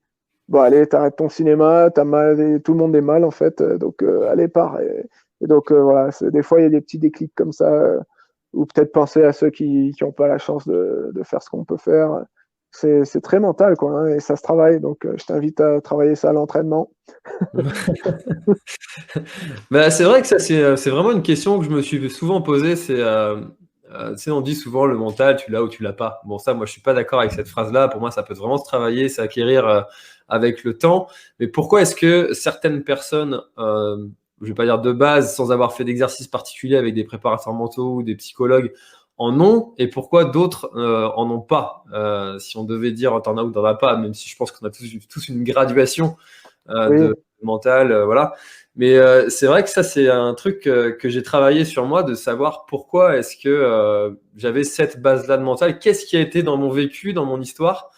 B: bon, allez, t'arrêtes ton cinéma, t'as mal, tout le monde est mal, en fait. Donc, allez, pars. Et donc, voilà, des fois, il y a des petits déclics comme ça, ou peut-être penser à ceux qui n'ont pas la chance de faire ce qu'on peut faire. C'est très mental, quoi, hein, et ça se travaille. Donc, je t'invite à travailler ça à l'entraînement.
A: Bah, c'est vrai que ça, c'est vraiment une question que je me suis souvent posée. Tu sais, on dit souvent le mental, tu l'as ou tu l'as pas. Bon, ça, moi, je suis pas d'accord avec cette phrase-là. Pour moi, ça peut vraiment se travailler, s'acquérir avec le temps. Mais pourquoi est-ce que certaines personnes, je vais pas dire de base, sans avoir fait d'exercice particulier avec des préparateurs mentaux ou des psychologues, en ont, et pourquoi d'autres en ont pas? Si on devait dire t'en as ou t'en as pas, même si je pense qu'on a tous une graduation de
B: Oui,
A: mental, voilà. Mais c'est vrai que ça, c'est un truc que j'ai travaillé sur moi, de savoir pourquoi est-ce que j'avais cette base-là de mental, qu'est-ce qui a été dans mon vécu, dans mon histoire,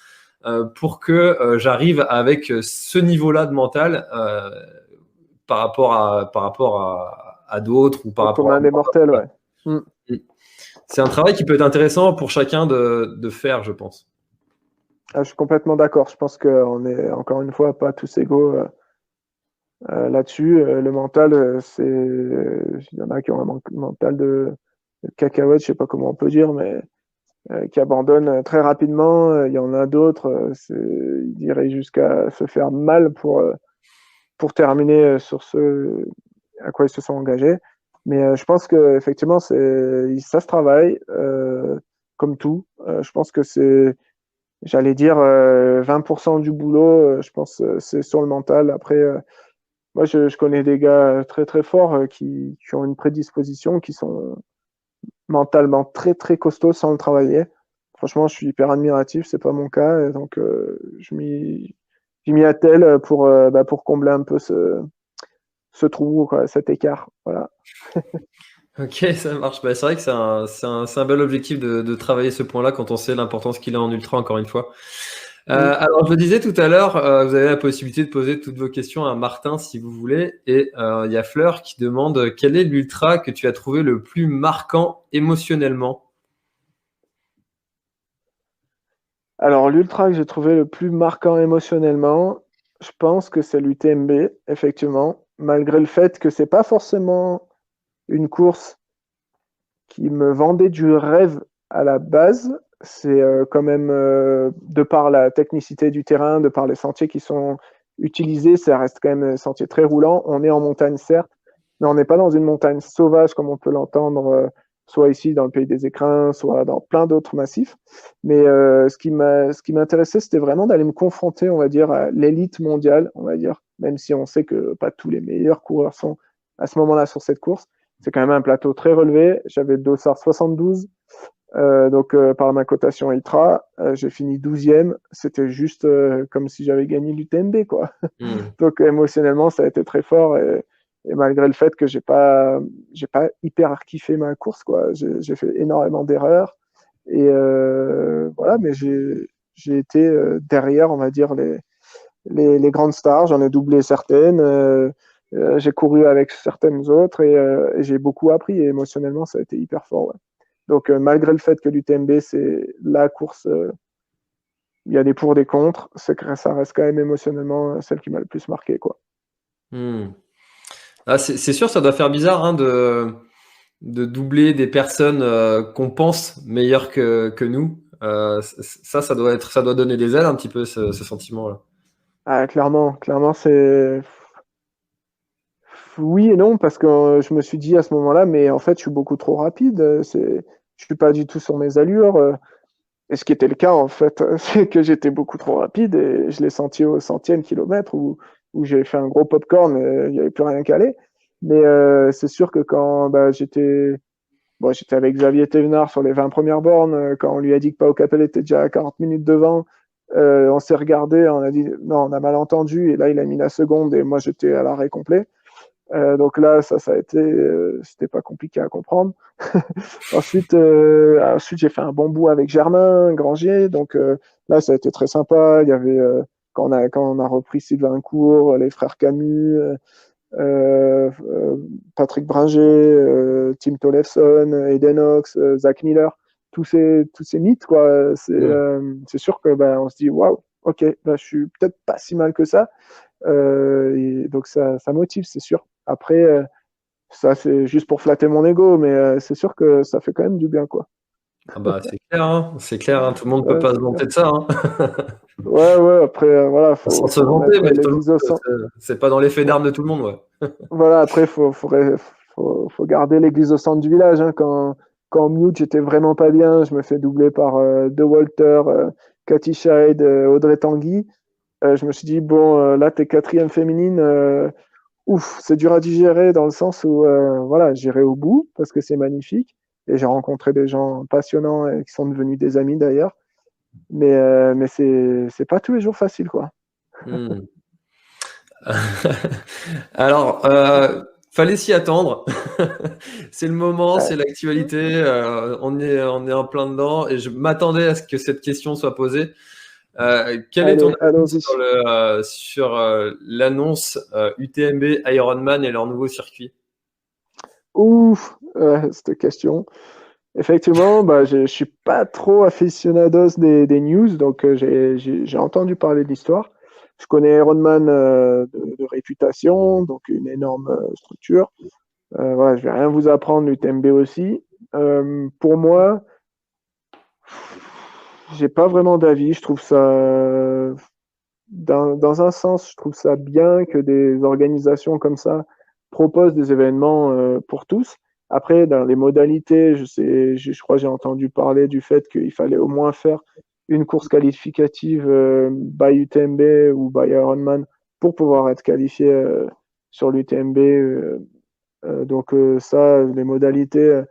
A: pour que j'arrive avec ce niveau-là de mental par rapport à d'autres ou par
B: au
A: rapport
B: commun des mortels, ouais. Mm.
A: à... C'est un travail qui peut être intéressant pour chacun de faire, je pense.
B: Ah, je suis complètement d'accord. Je pense qu'on est, encore une fois, pas tous égaux là-dessus. Le mental, il y en a qui ont un mental de cacahuète, je sais pas comment on peut dire, mais qui abandonnent très rapidement. Il y en a d'autres, ils iraient jusqu'à se faire mal pour terminer sur ce à quoi ils se sont engagés. Mais je pense que effectivement, ça se travaille comme tout. Je pense que j'allais dire 20% du boulot. Je pense c'est sur le mental. Après, moi, je connais des gars très très forts qui ont une prédisposition, qui sont mentalement très très costauds sans le travailler. Franchement, je suis hyper admiratif. C'est pas mon cas, et donc j'ai mis attelle pour combler un peu ce trou, quoi, cet écart. Voilà.
A: Ok, ça marche. Bah, c'est vrai que c'est un bel objectif de travailler ce point-là quand on sait l'importance qu'il a en ultra, encore une fois.
B: Mm.
A: Alors, je le disais tout à l'heure, vous avez la possibilité de poser toutes vos questions à Martin si vous voulez. Et il y a Fleur qui demande quel est l'ultra que tu as trouvé le plus marquant émotionnellement?
B: Alors, l'ultra que j'ai trouvé le plus marquant émotionnellement, je pense que c'est l'UTMB, effectivement, malgré le fait que c'est pas forcément une course qui me vendait du rêve à la base. C'est quand même, de par la technicité du terrain, de par les sentiers qui sont utilisés, ça reste quand même un sentier très roulant. On est en montagne, certes, mais on n'est pas dans une montagne sauvage comme on peut l'entendre, soit ici dans le pays des écrins, soit dans plein d'autres massifs. Mais ce qui m'intéressait, c'était vraiment d'aller me confronter, on va dire, à l'élite mondiale, on va dire, même si on sait que pas tous les meilleurs coureurs sont à ce moment-là sur cette course. C'est quand même un plateau très relevé. J'avais Dossard 72. Donc, par ma cotation ITRA, j'ai fini 12e. C'était juste comme si j'avais gagné l'UTMB, quoi.
A: Hmm.
B: Donc, émotionnellement, ça a été très fort. Et malgré le fait que j'ai pas hyper kiffé ma course, quoi. J'ai fait énormément d'erreurs. Et voilà, mais j'ai été derrière, on va dire, les grandes stars. J'en ai doublé certaines. J'ai couru avec certaines autres, et j'ai beaucoup appris. Et émotionnellement, ça a été hyper fort. Ouais. Donc, malgré le fait que l'UTMB, c'est la course, il y a des pour, des contre, ça reste quand même émotionnellement celle qui m'a le plus marqué, quoi.
A: Hmm. Ah, c'est sûr, ça doit faire bizarre hein, de doubler des personnes qu'on pense meilleures que nous. Ça doit donner des ailes un petit peu ce sentiment-là.
B: Ah, clairement, c'est oui et non, parce que je me suis dit à ce moment-là, mais en fait, je suis beaucoup trop rapide. Je suis pas du tout sur mes allures. Et ce qui était le cas, en fait, c'est que j'étais beaucoup trop rapide, et je l'ai senti au centième kilomètre où j'ai fait un gros popcorn et il n'y avait plus rien qu'à aller. Mais c'est sûr que quand bah, j'étais avec Xavier Thévenard sur les 20 premières bornes, quand on lui a dit que Pau Capel était déjà à 40 minutes devant, on s'est regardé, on a dit non, on a mal entendu, et là il a mis la seconde et moi j'étais à l'arrêt complet. Donc là, ça a été, c'était pas compliqué à comprendre. Ensuite, j'ai fait un bon bout avec Germain Grangier. Donc là, ça a été très sympa. Il y avait, quand on a repris Sylvain Court, les frères Camus, Patrick Bringer, Tim Tollefson, Eden Ox, Zach Miller, tous ces mythes, quoi.
A: Hmm.
B: C'est sûr que bah, on se dit, waouh, ok, bah, je suis peut-être pas si mal que ça. Et donc ça motive, c'est sûr. Après, Ça, c'est juste pour flatter mon ego, mais c'est sûr que ça fait quand même du bien, quoi.
A: Ah bah, c'est clair, hein, tout le monde peut
B: Ouais,
A: pas se
B: c'est clair.
A: vanter de ça, hein.
B: Ouais, après, voilà,
A: Sans se
B: faut
A: vanter,
B: remettre
A: mais
B: les
A: tout le monde,
B: glycosants.
A: c'est pas dans l'effet d'armes de tout le monde, ouais.
B: Voilà, après, faut garder l'église au centre du village, hein. Quand en mute, j'étais vraiment pas bien, je me fais doubler par De Walter, Cathy Scheid, Audrey Tanguy. Je me suis dit, bon, là, t'es quatrième féminine. Ouf, c'est dur à digérer dans le sens où, voilà, j'irai au bout parce que c'est magnifique. Et j'ai rencontré des gens passionnants et qui sont devenus des amis d'ailleurs. Mais c'est pas tous les jours facile, quoi.
A: Hmm. Alors, fallait s'y attendre. C'est le moment, c'est
B: Ouais.
A: l'actualité, on est en plein dedans et je m'attendais à ce que cette question soit posée. Quel est ton
B: Allez,
A: avis
B: allons-y.
A: sur l'annonce UTMB Ironman et leur nouveau circuit?
B: Ouf, cette question. Effectivement, bah, je suis pas trop aficionados des news, donc j'ai entendu parler de l'histoire. Je connais Ironman de réputation, donc une énorme structure. Voilà, je vais rien vous apprendre, l'UTMB aussi. Pour moi, j'ai pas vraiment d'avis. Je trouve ça, dans un sens, je trouve ça bien que des organisations comme ça proposent des événements pour tous. Après, dans les modalités, je crois que j'ai entendu parler du fait qu'il fallait au moins faire une course qualificative by UTMB ou by Ironman pour pouvoir être qualifié sur l'UTMB. Donc ça, les modalités,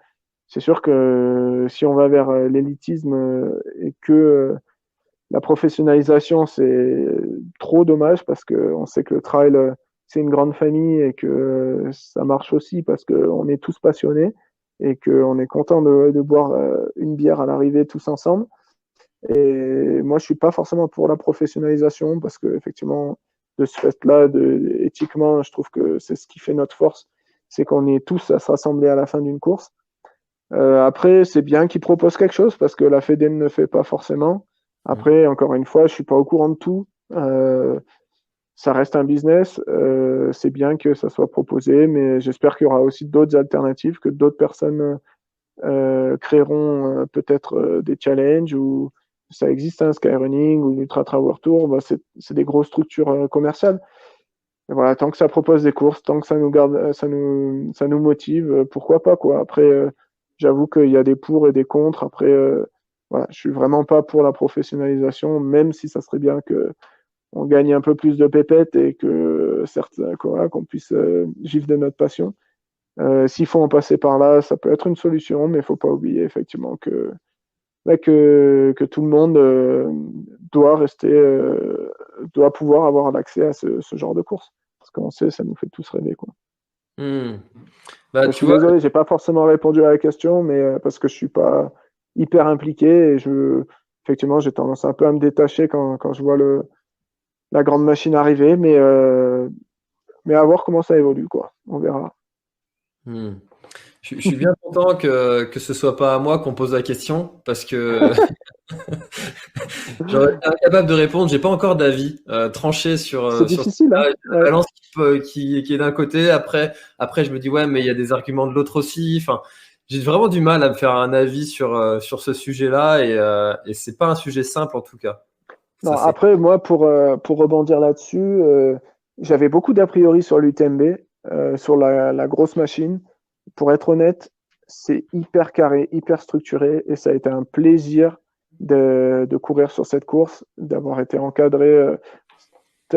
B: c'est sûr que si on va vers l'élitisme et que la professionnalisation, c'est trop dommage parce qu'on sait que le trail, c'est une grande famille et que ça marche aussi parce qu'on est tous passionnés et qu'on est content de boire une bière à l'arrivée tous ensemble. Et moi, je suis pas forcément pour la professionnalisation parce que effectivement, de ce fait-là, éthiquement, je trouve que c'est ce qui fait notre force, c'est qu'on est tous à se rassembler à la fin d'une course. Après, c'est bien qu'ils proposent quelque chose parce que la Fédé ne le fait pas forcément. Après, encore une fois, je suis pas au courant de tout. Ça reste un business. C'est bien que ça soit proposé, mais j'espère qu'il y aura aussi d'autres alternatives, que d'autres personnes créeront peut-être des challenges ou ça existe, un Skyrunning ou l'Ultra Travel Tour. Bah, c'est des grosses structures commerciales. Et voilà, tant que ça propose des courses, tant que ça nous garde, ça nous motive, pourquoi pas quoi. Après, j'avoue qu'il y a des pour et des contre. Après, voilà, je suis vraiment pas pour la professionnalisation, même si ça serait bien que on gagne un peu plus de pépettes et que certes, quoi, qu'on puisse vivre de notre passion. S'il faut en passer par là, ça peut être une solution, mais il faut pas oublier effectivement que que tout le monde doit rester, doit pouvoir avoir l'accès à ce genre de course. Parce qu'on sait, ça nous fait tous rêver, quoi.
A: Hmm. Bah,
B: Je
A: tu
B: suis
A: vois,
B: désolé, j'ai pas forcément répondu à la question, mais parce que je suis pas hyper impliqué et effectivement, j'ai tendance un peu à me détacher quand je vois la grande machine arriver, mais à voir comment ça évolue, quoi. On verra.
A: hmm. Je suis bien content que ce soit pas à moi qu'on pose la question parce que j'aurais été incapable de répondre. J'ai pas encore d'avis tranché
B: C'est
A: sur ce
B: difficile, hein?
A: sujet-là. J'ai la
B: Ouais.
A: balance qui est d'un côté. Après, je me dis ouais, mais il y a des arguments de l'autre aussi. Enfin, j'ai vraiment du mal à me faire un avis sur ce sujet-là et c'est pas un sujet simple en tout cas. Ça
B: Non,
A: c'est.
B: après, moi, pour rebondir là-dessus, j'avais beaucoup d'a priori sur l'UTMB, sur la grosse machine. Pour être honnête, c'est hyper carré, hyper structuré, et ça a été un plaisir de courir sur cette course, d'avoir été encadré.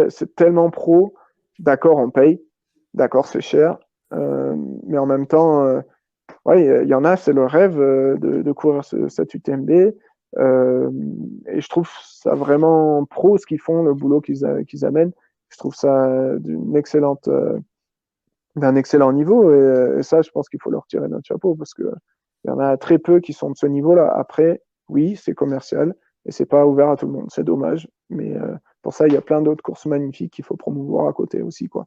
B: C'est tellement pro. D'accord, on paye. D'accord, c'est cher. Mais en même temps, ouais, il y en a, c'est le rêve de courir cette UTMB. Euh, et je trouve ça vraiment pro ce qu'ils font, le boulot qu'ils amènent. Je trouve ça d'un excellent niveau. Et ça, je pense qu'il faut leur tirer notre chapeau parce que il y en a très peu qui sont de ce niveau-là. Après, oui, c'est commercial et c'est pas ouvert à tout le monde. C'est dommage. Mais pour ça, il y a plein d'autres courses magnifiques qu'il faut promouvoir à côté aussi, quoi.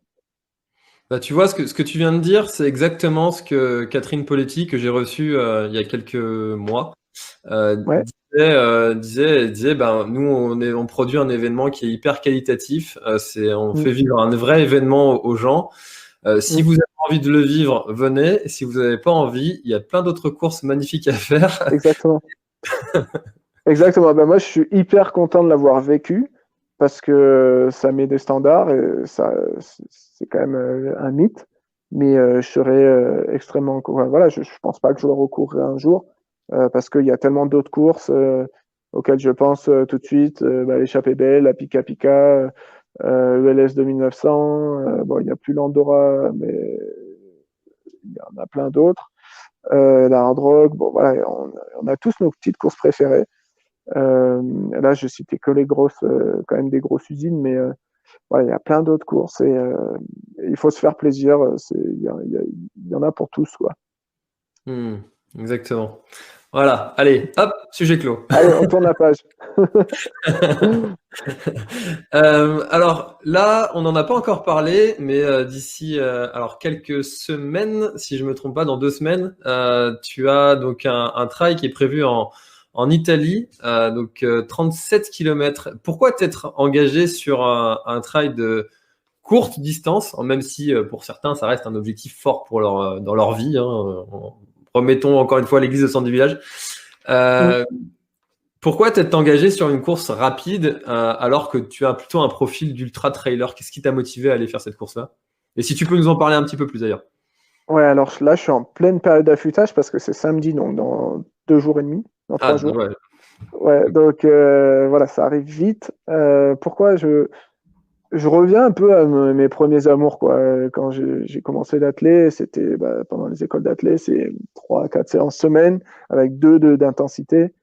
A: Bah, tu vois, ce que tu viens de dire, c'est exactement ce que Catherine Poletti, que j'ai reçue il y a quelques mois,
B: Ouais.
A: elle disait, ben, nous, on produit un événement qui est hyper qualitatif. On
B: Mm.
A: fait vivre un vrai événement aux gens. Si vous avez envie de le vivre, venez. Si vous n'avez pas envie, il y a plein d'autres courses magnifiques à faire.
B: Exactement. Exactement. Ben moi, je suis hyper content de l'avoir vécu parce que ça met des standards et ça, c'est quand même un mythe. Mais je serais extrêmement. Voilà, je pense pas que je le recourrai un jour parce qu'il y a tellement d'autres courses auxquelles je pense tout de suite. L'échappée belle, la Pika Pika, ELS 2900. Bon, il n'y a plus l'Andorra, mais il y en a plein d'autres. La Hard Rock. Bon, voilà, on a tous nos petites courses préférées. Là, je citais que les grosses, quand même des grosses usines, mais voilà, il y a plein d'autres courses et il faut se faire plaisir. Il y en a pour tous, quoi.
A: Hmm, exactement. Voilà, allez, hop, sujet clos.
B: Allez, on tourne la page.
A: Alors là, on n'en a pas encore parlé, mais d'ici alors quelques semaines, si je me trompe pas, dans 2 semaines, tu as donc un trail qui est prévu en Italie, donc 37 km. Pourquoi t'être engagé sur un trail de courte distance, même si pour certains ça reste un objectif fort pour dans leur vie, hein, remettons encore une fois l'église au centre du village.
B: Mm.
A: Pourquoi t'être engagé sur une course rapide alors que tu as plutôt un profil d'ultra trailer? Qu'est-ce qui t'a motivé à aller faire cette course-là? Et si tu peux nous en parler un petit peu plus d'ailleurs.
B: Ouais, alors là, je suis en pleine période d'affûtage parce que c'est samedi, donc dans 2 jours et demi, dans
A: Ah
B: 3 jours.
A: ouais.
B: Ouais, donc voilà, ça arrive vite. Pourquoi je reviens un peu à mes premiers amours, quoi. Quand j'ai commencé l'athlé, c'était pendant les écoles d'athlé, c'est 3 à 4 séances semaine avec d'intensité.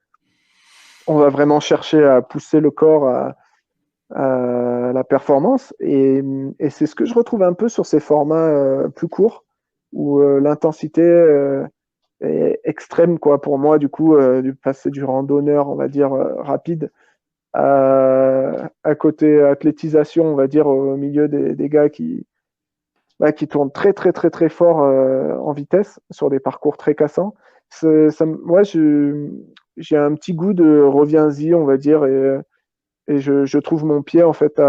B: On va vraiment chercher à pousser le corps à la performance. Et c'est ce que je retrouve un peu sur ces formats plus courts où l'intensité est extrême, quoi. Pour moi, du coup, du passer du randonneur, on va dire, rapide à côté athlétisation, on va dire, au milieu des gars qui tournent très, très, très, très fort en vitesse sur des parcours très cassants. Moi, j'ai un petit goût de reviens-y, on va dire, et je trouve mon pied, en fait,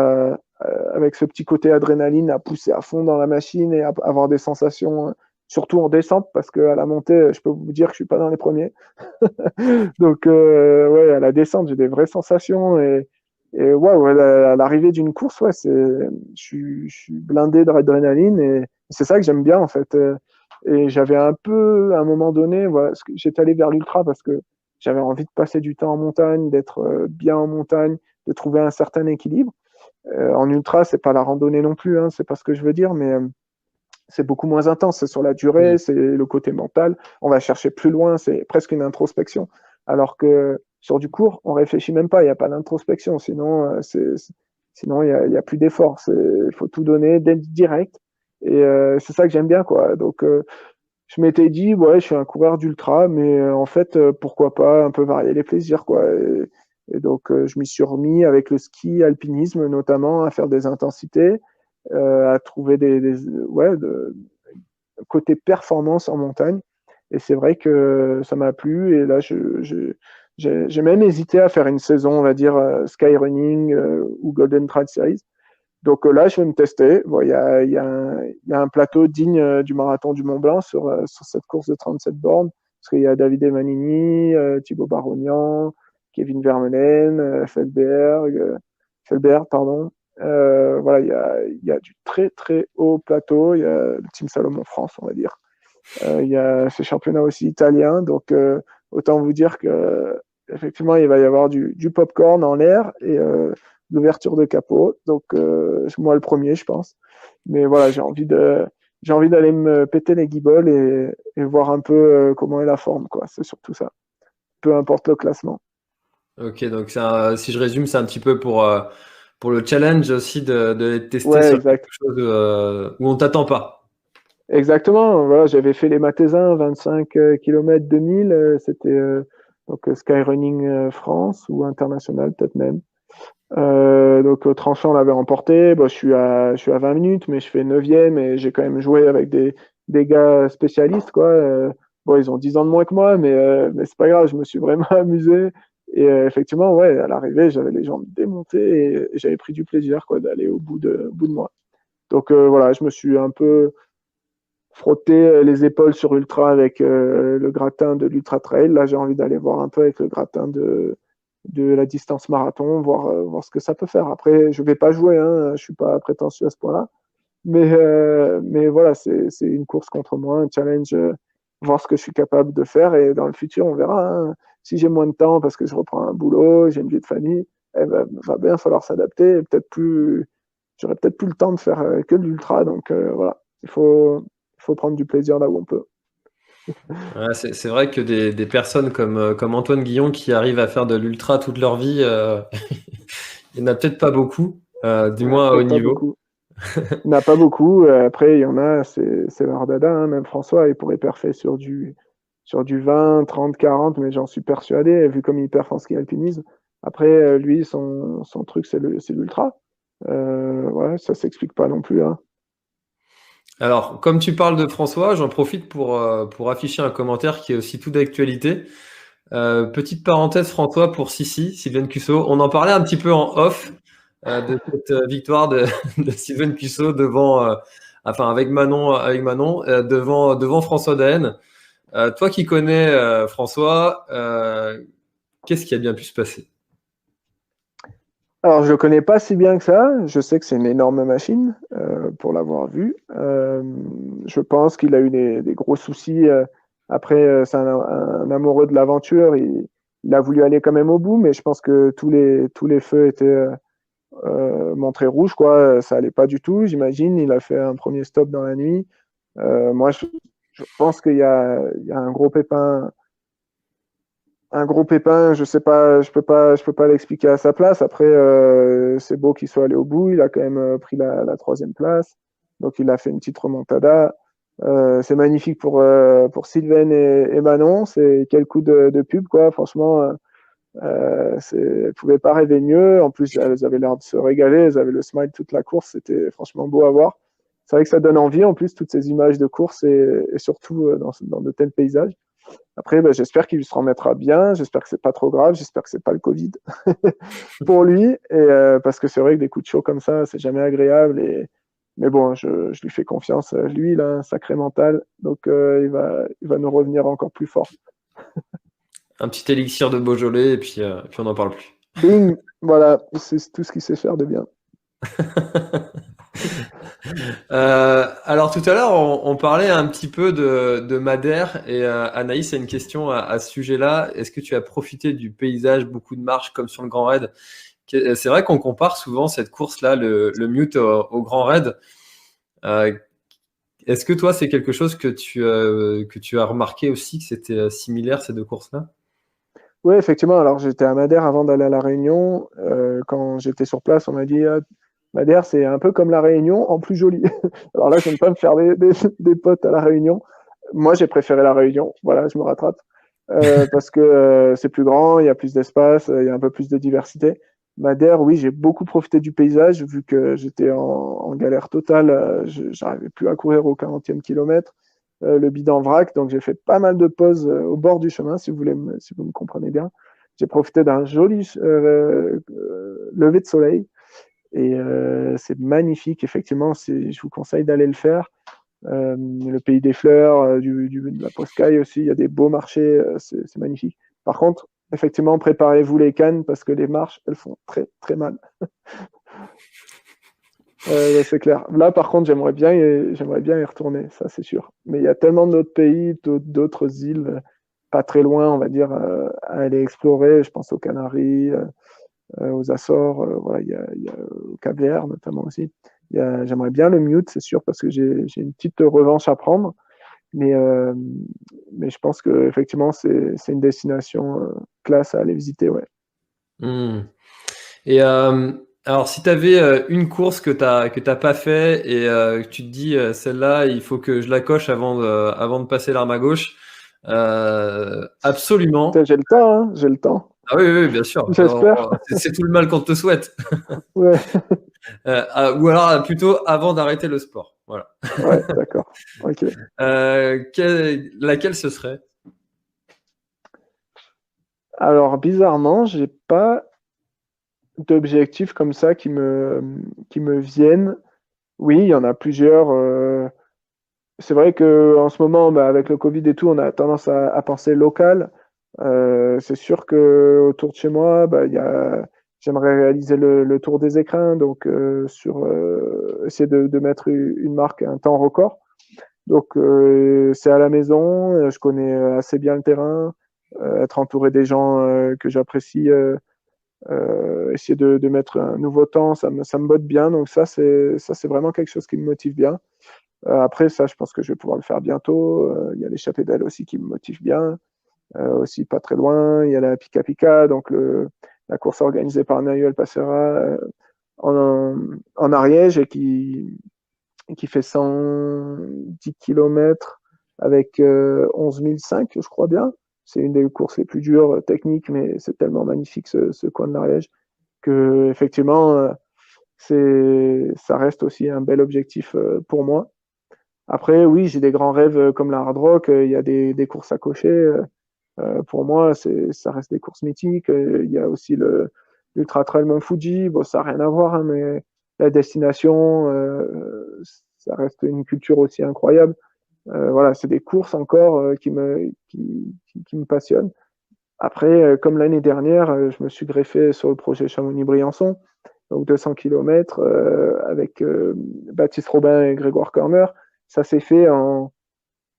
B: avec ce petit côté adrénaline, à pousser à fond dans la machine et à avoir des sensations, surtout en descente, parce qu'à la montée, je peux vous dire que je suis pas dans les premiers. Donc, ouais, à la descente, j'ai des vraies sensations et waouh, à l'arrivée d'une course, ouais, je suis blindé d'adrénaline et c'est ça que j'aime bien en fait. Et j'avais un peu, à un moment donné, voilà, j'étais allé vers l'ultra parce que j'avais envie de passer du temps en montagne, d'être bien en montagne, de trouver un certain équilibre. En ultra, c'est pas la randonnée non plus, hein, c'est pas ce que je veux dire, mais c'est beaucoup moins intense. C'est sur la durée,
A: Hmm.
B: c'est le côté mental. On va chercher plus loin, c'est presque une introspection. Alors que sur du court, on réfléchit même pas, il n'y a pas d'introspection. Sinon, sinon il y a plus d'effort. Il faut tout donner, d'être direct. Et c'est ça que j'aime bien, quoi. Donc, je m'étais dit, ouais, je suis un coureur d'ultra, mais en fait, pourquoi pas un peu varier les plaisirs, quoi. Et donc, je m'y suis remis avec le ski, alpinisme notamment, à faire des intensités, à trouver ouais, côté performance en montagne. Et c'est vrai que ça m'a plu. Et là, j'ai même hésité à faire une saison, on va dire, Skyrunning ou Golden Trail Series. Donc là, je vais me tester. Bon, il y a un plateau digne du marathon du Mont Blanc sur cette course de 37 bornes. Parce qu'il y a David Emanini, Thibaut Barognan, Kevin Vermeulen, Felberg, pardon. Voilà, il y a du très très haut plateau. Il y a le Team Salomon France, on va dire. Il y a ces championnats aussi italiens. Donc autant vous dire que effectivement, il va y avoir du popcorn en l'air et l'ouverture de capot. Donc moi le premier, je pense. Mais voilà, j'ai envie d'aller me péter les guibolles et voir un peu comment est la forme, quoi. C'est surtout ça. Peu importe le classement.
A: Ok, donc si je résume, c'est un petit peu pour le challenge aussi de tester
B: Ouais,
A: sur quelque
B: exact.
A: chose où on t'attend pas.
B: Exactement. Voilà, j'avais fait les Mathésins, 25 km 2000. C'était donc Skyrunning France ou international peut-être même. Donc Tranchant l'avait remporté. Bon, je suis à 20 minutes, mais je fais 9e et j'ai quand même joué avec des gars spécialistes, quoi. Bon, ils ont 10 ans de moins que moi, mais c'est pas grave, je me suis vraiment amusé. Et effectivement, ouais, à l'arrivée, j'avais les jambes démontées et j'avais pris du plaisir, quoi, d'aller au bout de moi. Donc voilà, je me suis un peu frotté les épaules sur ultra avec le gratin de l'ultra trail. Là, j'ai envie d'aller voir un peu avec le gratin de la distance marathon, voir ce que ça peut faire. Après, je vais pas jouer, hein, je suis pas prétentieux à ce point-là. Mais voilà, c'est une course contre moi, un challenge, voir ce que je suis capable de faire. Et dans le futur, on verra, hein. Si j'ai moins de temps parce que je reprends un boulot, j'ai une vie de famille, va bien falloir s'adapter. J'aurai peut-être plus le temps de faire que de l'ultra. Donc voilà, il faut prendre du plaisir là où on peut.
A: Ouais, c'est vrai que des personnes comme Antoine Guillon qui arrivent à faire de l'ultra toute leur vie, il n'y en a peut-être pas beaucoup, du
B: Ouais,
A: moins à haut
B: peut-être pas
A: niveau.
B: beaucoup. Il n'y en a pas beaucoup. Après, il y en a, c'est leur dada, hein. Même François, il pourrait perfer sur du 20, 30, 40, mais j'en suis persuadé, vu comme il perf en ski alpinisme. Après, lui, son truc, c'est l'ultra. Ouais, ça s'explique pas non plus, hein.
A: Alors, comme tu parles de François, j'en profite pour afficher un commentaire qui est aussi tout d'actualité. Petite parenthèse, François, pour Sylvain Cusso. On en parlait un petit peu en off de cette victoire de Sylvain Cusso avec Manon, devant François Daen. Toi qui connais François, qu'est-ce qui a bien pu se passer?
B: Alors, je le connais pas si bien que ça. Je sais que c'est une énorme machine, pour l'avoir vu. Je pense qu'il a eu des gros soucis. Après, c'est un amoureux de l'aventure. Il a voulu aller quand même au bout, mais je pense que tous les feux étaient montrés rouges, quoi. Ça allait pas du tout, j'imagine. Il a fait un premier stop dans la nuit. Moi, je pense qu'il y a un gros pépin, je sais pas, je peux pas l'expliquer à sa place. Après, c'est beau qu'il soit allé au bout. Il a quand même pris la troisième place, donc il a fait une petite remontada. C'est magnifique pour Sylvain et Manon. C'est quel coup de pub, quoi. Franchement, elles ne pouvaient pas rêver mieux. En plus, elles avaient l'air de se régaler. Elles avaient le smile toute la course. C'était franchement beau à voir. C'est vrai que ça donne envie, en plus, toutes ces images de course et surtout dans de tels paysages. Après, ben, j'espère qu'il se remettra bien. J'espère que c'est pas trop grave. J'espère que c'est pas le Covid pour lui. Parce que c'est vrai que des coups de chaud comme ça, c'est jamais agréable. Mais bon, je lui fais confiance. Lui, il a un sacré mental. Donc, il va nous revenir encore plus fort.
A: Un petit élixir de Beaujolais et puis on n'en parle plus.
B: Bing! Voilà, c'est tout ce qu'il sait faire de bien.
A: Alors tout à l'heure, on parlait un petit peu de Madère et Anaïs a une question à ce sujet-là. Est-ce que tu as profité du paysage, beaucoup de marches comme sur le Grand Raid? C'est vrai qu'on compare souvent cette course-là, le Mute au Grand Raid. Euh, Est-ce que toi, c'est quelque chose que tu as remarqué aussi, que c'était similaire ces deux courses-là?
B: Oui, effectivement. Alors, j'étais à Madère avant d'aller à La Réunion. Quand j'étais sur place, on m'a dit Madère, c'est un peu comme La Réunion, en plus joli. Alors là, je ne vais pas me faire des potes à La Réunion. Moi, j'ai préféré La Réunion. Voilà, je me rattrape. Parce que c'est plus grand, il y a plus d'espace, il y a un peu plus de diversité. Madère, oui, j'ai beaucoup profité du paysage, vu que j'étais en galère totale. Je n'arrivais plus à courir au 40e kilomètre. Le bide en vrac, donc j'ai fait pas mal de pauses au bord du chemin, si vous me comprenez bien. J'ai profité d'un joli lever de soleil et c'est magnifique, effectivement, je vous conseille d'aller le faire. Le pays des fleurs, de la Poscaille aussi, il y a des beaux marchés, c'est magnifique. Par contre, effectivement, préparez-vous les cannes parce que les marches, elles font très très mal. C'est clair. Là, par contre, j'aimerais bien y retourner, ça c'est sûr. Mais il y a tellement d'autres pays, d'autres îles, pas très loin, on va dire, à aller explorer. Je pense aux Canaries, aux Açores, voilà, il y a au Cap-Vert notamment aussi. J'aimerais bien le Mute, c'est sûr, parce que j'ai une petite revanche à prendre. Mais je pense que effectivement, c'est une destination classe à aller visiter, ouais.
A: Hmm. Et alors, si tu avais une course que t'as pas fait et que tu te dis celle-là, il faut que je la coche avant de passer l'arme à gauche, absolument.
B: J'ai le temps, hein, j'ai le temps.
A: Ah oui, oui, bien sûr.
B: J'espère.
A: C'est tout le mal qu'on te souhaite.
B: Ouais,
A: Ou alors plutôt avant d'arrêter le sport. Voilà.
B: ouais, d'accord. Ok.
A: Laquelle ce serait?
B: Alors, bizarrement, j'ai pas d'objectifs comme ça qui me viennent. Oui, il y en a plusieurs. C'est vrai que en ce moment, bah, avec le Covid et tout, on a tendance à penser local. C'est sûr que autour de chez moi, bah, j'aimerais réaliser le tour des écrins, donc essayer de mettre une marque à un temps record. Donc c'est à la maison, je connais assez bien le terrain, être entouré des gens que j'apprécie, essayer de mettre un nouveau temps, ça me botte bien. Donc ça c'est vraiment quelque chose qui me motive bien. Après ça, je pense que je vais pouvoir le faire bientôt. Il y a l'échappée d'elle aussi qui me motive bien. Aussi pas très loin, il y a la Pika Pika, donc la course organisée par Nahuel Passera en Ariège et qui fait 110 km avec 11 500, je crois bien. C'est une des courses les plus dures techniques, mais c'est tellement magnifique ce coin de l'Ariège que effectivement, ça reste aussi un bel objectif pour moi. Après, oui, j'ai des grands rêves comme la Hard Rock. Il y a des courses à cocher. Pour moi, ça reste des courses mythiques. Il y a aussi l'Ultra Trail Mont Fuji. Bon, ça n'a rien à voir, hein, mais la destination, ça reste une culture aussi incroyable. Voilà, c'est des courses encore qui me passionnent. Après, comme l'année dernière, je me suis greffé sur le projet Chamonix-Briançon, donc 200 km avec Baptiste Robin et Grégoire Corner. Ça s'est fait en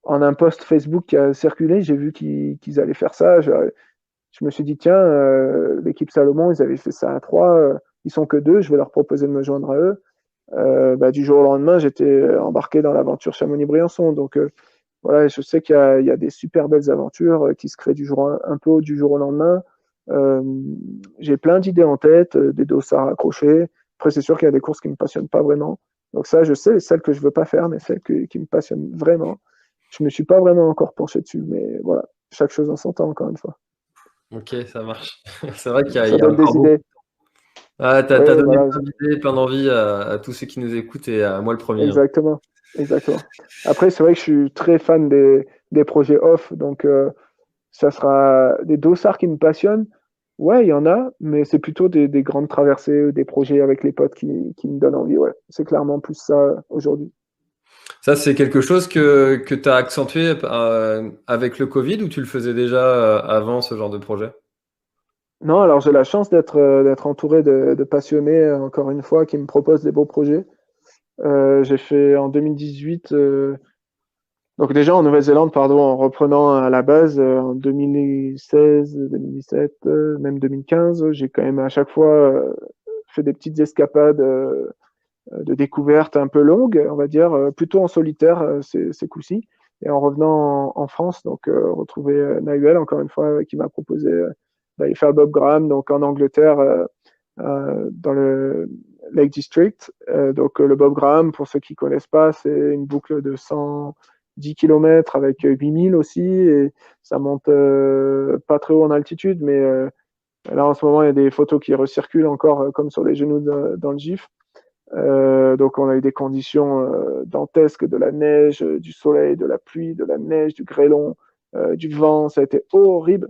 B: un post Facebook qui a circulé. J'ai vu qu'ils allaient faire ça. Je me suis dit, tiens, l'équipe Salomon, ils avaient fait ça à trois. Ils sont que deux. Je vais leur proposer de me joindre à eux. Bah, du jour au lendemain, j'étais embarqué dans l'aventure Chamonix-Briançon. Donc, voilà, je sais qu'il y a des super belles aventures qui se créent un peu du jour au lendemain. Euh, j'ai plein d'idées en tête, des dossards accrochés. Après, c'est sûr qu'il y a des courses qui ne me passionnent pas vraiment. Donc ça, je sais, celles que je veux pas faire, mais celles qui me passionnent vraiment. Je me suis pas vraiment encore penché dessus, mais voilà, chaque chose en son temps, encore une fois.
A: Ok, ça marche. C'est vrai qu'il
B: Ça
A: y a
B: donne
A: encore
B: des
A: beaucoup.
B: idées.
A: Ah, t'as
B: Oui,
A: donné
B: voilà,
A: plein d'idées, plein d'envie à tous ceux qui nous écoutent et à moi le premier, hein.
B: exactement. Exactement. Après, c'est vrai que je suis très fan des projets off, donc ça sera des dossards qui me passionnent. Ouais, il y en a, mais c'est plutôt des grandes traversées, des projets avec les potes qui me donnent envie. Ouais, c'est clairement plus ça aujourd'hui.
A: Ça, c'est quelque chose que tu as accentué avec le Covid ou tu le faisais déjà avant ce genre de projet?
B: Non, alors j'ai la chance d'être entouré de passionnés, encore une fois, qui me proposent des beaux projets. J'ai fait en 2018, donc déjà en Nouvelle-Zélande, pardon, en reprenant à la base en 2016, 2017, même 2015, j'ai quand même à chaque fois fait des petites escapades de découverte un peu longue, on va dire, plutôt en solitaire ces coups-ci. Et en revenant en France, donc retrouver Nahuel, encore une fois, qui m'a proposé d'aller faire Bob Graham, donc en Angleterre, dans le Lake District. Donc le Bob Graham, pour ceux qui connaissent pas, c'est une boucle de 110 km avec 8000 aussi, et ça monte pas très haut en altitude, mais là en ce moment il y a des photos qui recirculent encore comme sur les genoux dans le GIF. Donc on a eu des conditions dantesques, de la neige, du soleil, de la pluie, de la neige, du grêlon, du vent, ça a été horrible.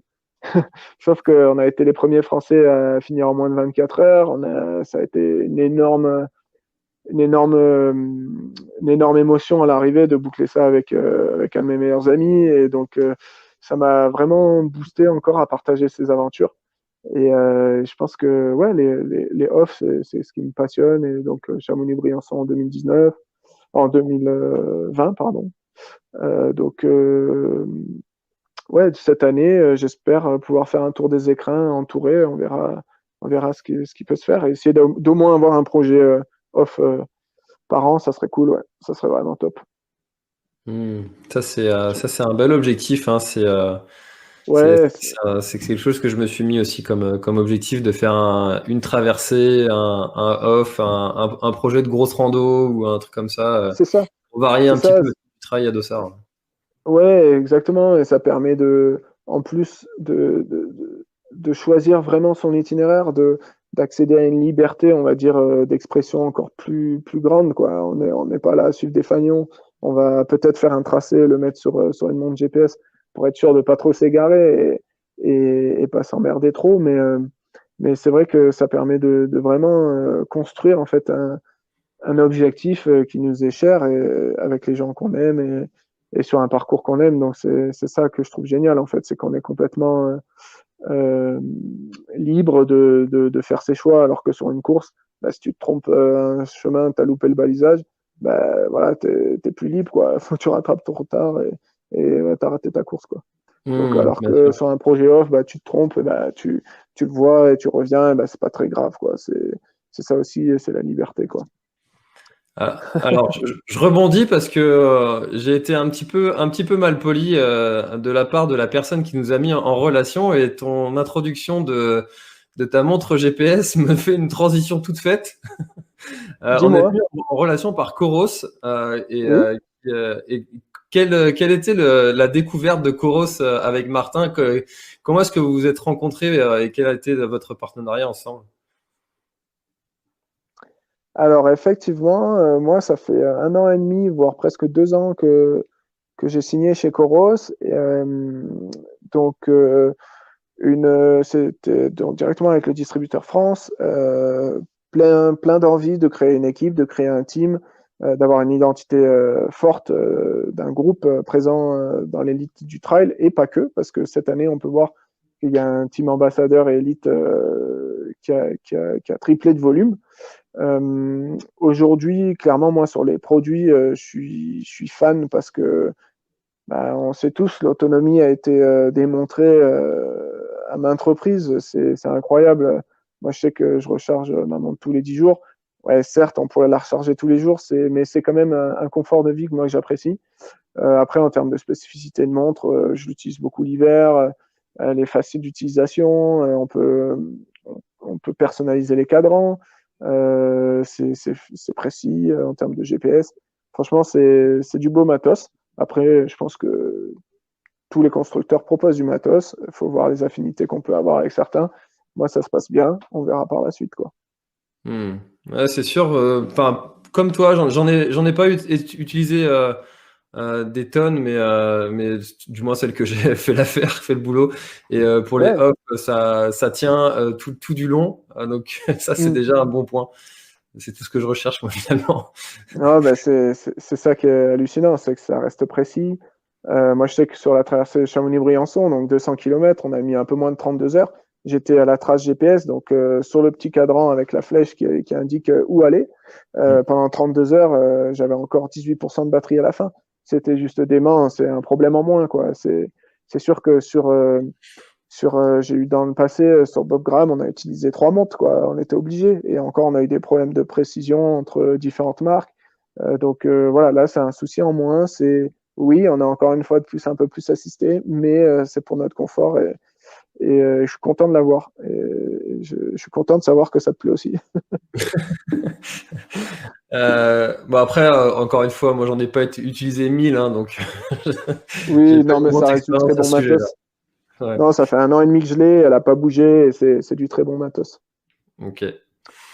B: Sauf qu'on a été les premiers Français à finir en moins de 24 heures. Ça a été une énorme, une énorme émotion à l'arrivée de boucler ça avec un de mes meilleurs amis. Et donc ça m'a vraiment boosté encore à partager ces aventures. Et je pense que ouais, les offs, c'est ce qui me passionne. Et donc, Chamonix-Briançon en 2019, en 2020, pardon. Donc, ouais, cette année, j'espère pouvoir faire un tour des écrins entouré. On verra ce qui peut se faire. Et essayer d'au moins avoir un projet off par an, ça serait cool, ouais. Ça serait vraiment top.
A: Hmm. Ça, c'est un bel objectif, hein.
B: Ouais,
A: C'est quelque chose que je me suis mis aussi comme objectif de faire une traversée, un off, un projet de grosse rando ou un truc comme ça,
B: c'est ça.
A: pour varier
B: C'est
A: un petit
B: ça.
A: peu le travail à Dossard.
B: Ouais, exactement. Et ça permet en plus de choisir vraiment son itinéraire, d'accéder à une liberté, on va dire, d'expression encore plus grande, quoi. On n'est pas là à suivre des fanions. On va peut-être faire un tracé, le mettre sur une montre GPS pour être sûr de pas trop s'égarer et pas s'emmerder trop. Mais c'est vrai que ça permet de vraiment construire, en fait, un objectif qui nous est cher et avec les gens qu'on aime et sur un parcours qu'on aime. Donc c'est ça que je trouve génial en fait, c'est qu'on est complètement libre de faire ses choix, alors que sur une course, bah, si tu te trompes un chemin, tu as loupé le balisage, bah, voilà, t'es plus libre, quoi. Faut que tu rattrapes ton retard et tu as raté ta course, quoi. Donc, alors
A: Bien
B: que
A: sûr.
B: sur un projet off, bah, tu te trompes, bah, tu le vois et tu reviens, et bah, c'est pas très grave, quoi. C'est ça aussi, c'est la liberté, quoi.
A: Alors, je rebondis parce que j'ai été un petit peu mal poli de la part de la personne qui nous a mis en relation et ton introduction de ta montre GPS me fait une transition toute faite. On est
B: Dis-moi,
A: mis en relation par Coros
B: oui.
A: et quelle était la découverte de Coros avec Martin comment est-ce que vous vous êtes rencontrés et quel a été votre partenariat ensemble?
B: Alors, effectivement, moi, ça fait 1 an et demi, voire presque 2 ans que j'ai signé chez Coros. Donc, c'était donc directement avec le distributeur France, plein d'envie de créer une équipe, de créer un team, d'avoir une identité forte d'un groupe présent dans l'élite du trail et pas que, parce que cette année, on peut voir qu'il y a un team ambassadeur et élite qui a triplé de volume. Aujourd'hui, clairement, moi, sur les produits, je suis fan parce que bah, on sait tous, l'autonomie a été démontrée à maintes reprises. C'est incroyable. Moi, je sais que je recharge ma montre tous les 10 jours. Ouais, certes, on pourrait la recharger tous les jours, mais c'est quand même un confort de vie que moi que j'apprécie. Après, en termes de spécificité de montre, je l'utilise beaucoup l'hiver. Elle est facile d'utilisation. On peut personnaliser les cadrans. C'est précis en termes de GPS. Franchement, c'est du beau matos. Après, je pense que tous les constructeurs proposent du matos. Il faut voir les affinités qu'on peut avoir avec certains. Moi, ça se passe bien. On verra par la suite, quoi.
A: Hmm. Ouais, c'est sûr. Enfin, comme toi, j'en ai pas utilisé des tonnes, mais du moins celles que j'ai fait l'affaire, fait le boulot. Et pour les
B: Ouais.
A: hops, ça tient tout du long. Donc ça, c'est
B: Mm.
A: déjà un bon point. C'est tout ce que je recherche moi finalement.
B: Non, bah, c'est ça qui est hallucinant, c'est que ça reste précis. Moi, je sais que sur la traversée Chamonix-Briançon, donc 200 km, on a mis un peu moins de 32 heures. J'étais à la trace GPS, donc sur le petit cadran avec la flèche qui indique où aller. Pendant 32 heures, j'avais encore 18% de batterie à la fin. C'était juste dément, c'est un problème en moins, quoi. C'est sûr que j'ai eu dans le passé, sur Bob Graham, on a utilisé 3 montres, quoi. On était obligé. Et encore, on a eu des problèmes de précision entre différentes marques. Donc voilà, là, c'est un souci en moins. Oui, on a encore une fois de plus un peu plus assisté, mais c'est pour notre confort et je suis content de l'avoir. Et je suis content de savoir que ça te plaît aussi.
A: Bon après, encore une fois, moi j'en ai pas utilisé 1000, hein, donc j'ai
B: Oui,
A: pas
B: non,
A: une
B: mais ça
A: grosse
B: reste du très
A: expérience à
B: bon
A: ce sujet-là.
B: matos.
A: Ouais,
B: Non, ça fait 1 an et demi que je l'ai, elle a pas bougé, et c'est du très bon matos.
A: ok.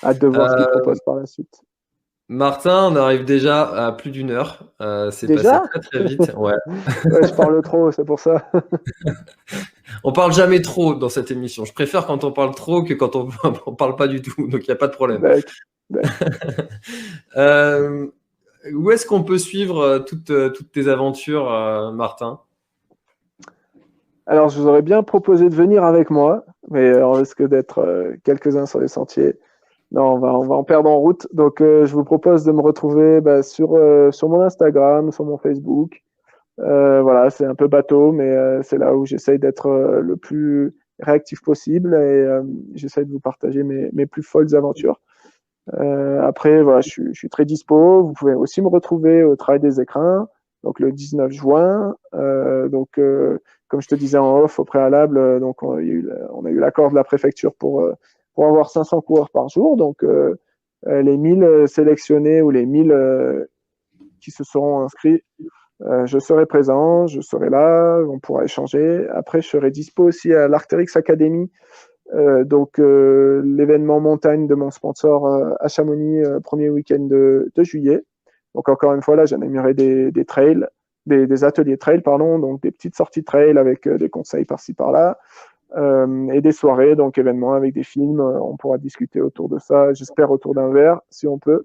B: Hâte de voir ce qu'il
A: Euh,
B: propose par la suite.
A: Martin, on arrive déjà à plus d'une heure. C'est passé
B: Déjà?
A: très très vite. Ouais.
B: Ouais, je parle trop, c'est pour ça.
A: On parle jamais trop dans cette émission. Je préfère quand on parle trop que quand on, on parle pas du tout. Donc il n'y a pas de problème.
B: Bec, bec.
A: Euh, Où est-ce qu'on peut suivre toutes tes aventures, Martin?
B: Alors, je vous aurais bien proposé de venir avec moi, mais on risque d'être quelques-uns sur les sentiers. Non, on va en perdre en route. Donc, je vous propose de me retrouver bah, sur mon Instagram, sur mon Facebook. Voilà, c'est un peu bateau, mais c'est là où j'essaye d'être le plus réactif possible et j'essaye de vous partager mes plus folles aventures. Après, voilà, je suis très dispo. Vous pouvez aussi me retrouver au Travail des Écrins, donc le 19 juin. Comme je te disais en off au préalable, donc on a eu l'accord de la préfecture pour avoir 500 coureurs par jour. Donc, les 1000 sélectionnés ou les 1000 qui se seront inscrits, je serai présent, je serai là, on pourra échanger. Après, je serai dispo aussi à l'Arc'teryx Academy, l'événement montagne de mon sponsor à Chamonix, premier week-end de juillet. Donc encore une fois, là, j'animerai des trails, des ateliers trail, pardon, donc des petites sorties trail avec des conseils par-ci par-là, et des soirées, donc événements avec des films. On pourra discuter autour de ça, j'espère autour d'un verre, si on peut.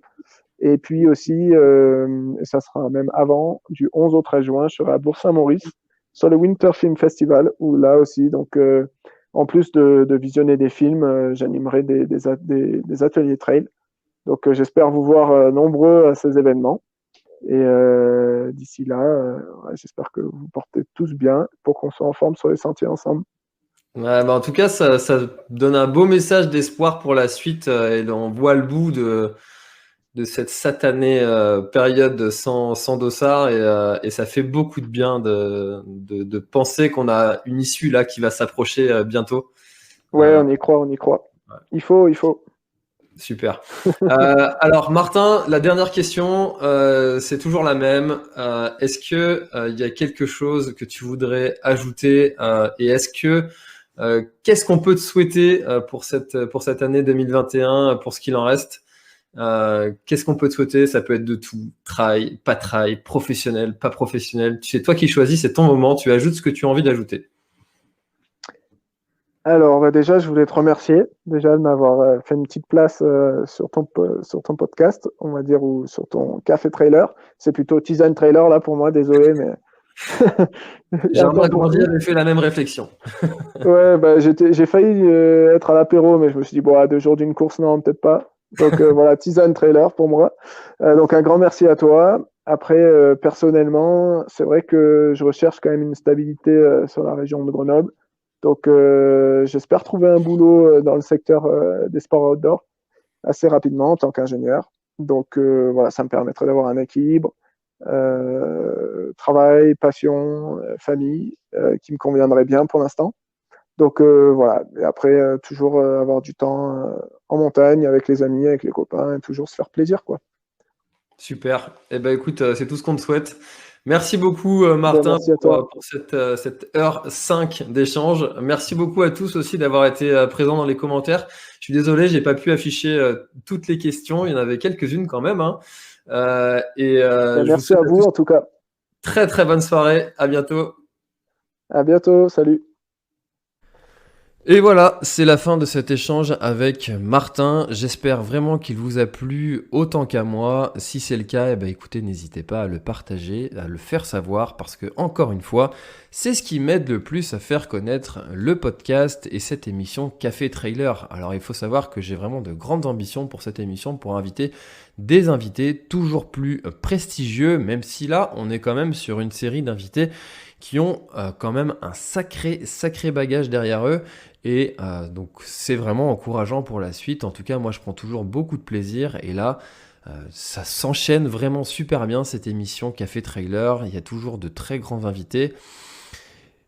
B: Et puis aussi, ça sera même avant, du 11 au 13 juin, je serai à Bourg-Saint-Maurice sur le Winter Film Festival, où là aussi, donc, en plus de visionner des films, j'animerai des ateliers trail. Donc, j'espère vous voir nombreux à ces événements. Et d'ici là, ouais, j'espère que vous portez tous bien pour qu'on soit en forme sur les sentiers ensemble.
A: Ouais, bah en tout cas, ça donne un beau message d'espoir pour la suite et on voit le bout de cette satanée période sans dossard et ça fait beaucoup de bien de penser qu'on a une issue là qui va s'approcher bientôt.
B: Ouais, on y croit, on y croit.
A: Ouais.
B: Il faut.
A: Super. Alors Martin, la dernière question, c'est toujours la même. Est-ce que il y a quelque chose que tu voudrais ajouter et est-ce que qu'est-ce qu'on peut te souhaiter pour cette année 2021, pour ce qu'il en reste? Qu'est-ce qu'on peut te souhaiter? Ça peut être de tout. Trail, pas trail, professionnel, pas professionnel. C'est toi qui choisis, c'est ton moment. Tu ajoutes ce que tu as envie d'ajouter.
B: Alors, bah, déjà, je voulais te remercier déjà de m'avoir fait une petite place sur ton podcast, on va dire, ou sur ton café trailer. C'est plutôt tisane trailer là pour moi, désolé, mais il y a un temps
A: Jean-Marc
B: pour
A: Grandy
B: tout.
A: avait fait la même réflexion.
B: Ouais, bah, j'ai failli être à l'apéro, mais je me suis dit, bon, à 2 jours d'une course, non, peut-être pas. Donc voilà, tisane trailer pour moi. Donc un grand merci à toi. Après, personnellement, c'est vrai que je recherche quand même une stabilité sur la région de Grenoble. Donc j'espère trouver un boulot dans le secteur des sports outdoor assez rapidement en tant qu'ingénieur. Donc voilà, ça me permettrait d'avoir un équilibre, travail, passion, famille, qui me conviendrait bien pour l'instant. Donc voilà, et après, toujours avoir du temps en montagne avec les amis, avec les copains, et toujours se faire plaisir, quoi.
A: Super. Eh ben écoute, c'est tout ce qu'on te souhaite. Merci beaucoup
B: Ben,
A: Martin
B: merci à
A: pour,
B: toi.
A: pour cette heure 5 d'échange. Merci beaucoup à tous aussi d'avoir été présents dans les commentaires. Je suis désolé, j'ai pas pu afficher toutes les questions. Il y en avait quelques-unes quand même, hein.
B: Ben,
A: Je vous
B: merci
A: souhaite
B: à
A: à
B: vous,
A: tous
B: en tout cas.
A: très très bonne soirée. À bientôt.
B: À bientôt, salut.
A: Et voilà, c'est la fin de cet échange avec Martin. J'espère vraiment qu'il vous a plu autant qu'à moi. Si c'est le cas, eh ben écoutez, n'hésitez pas à le partager, à le faire savoir, parce que encore une fois, c'est ce qui m'aide le plus à faire connaître le podcast et cette émission Café Trailer. Alors il faut savoir que j'ai vraiment de grandes ambitions pour cette émission, pour inviter des invités toujours plus prestigieux, même si là, on est quand même sur une série d'invités qui ont quand même un sacré bagage derrière eux. Et donc c'est vraiment encourageant pour la suite. En tout cas, moi je prends toujours beaucoup de plaisir. Et là, ça s'enchaîne vraiment super bien cette émission Café Trailer. Il y a toujours de très grands invités.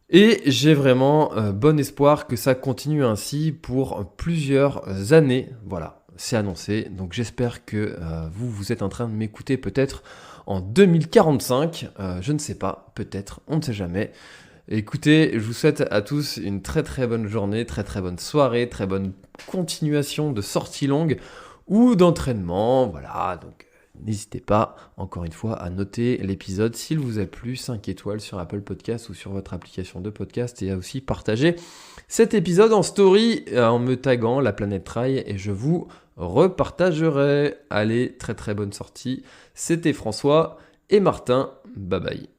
A: Et j'ai vraiment bon espoir que ça continue ainsi pour plusieurs années. Voilà, c'est annoncé. Donc j'espère que vous êtes en train de m'écouter peut-être en 2045. Je ne sais pas, peut-être, on ne sait jamais. Écoutez, je vous souhaite à tous une très très bonne journée, très très bonne soirée, très bonne continuation de sorties longues ou d'entraînement. Voilà, donc n'hésitez pas, encore une fois, à noter l'épisode s'il vous a plu, 5 étoiles sur Apple Podcast ou sur votre application de podcast et à aussi partager cet épisode en story en me taguant la planète Trail et je vous repartagerai. Allez, très très bonne sortie. C'était François et Martin. Bye bye.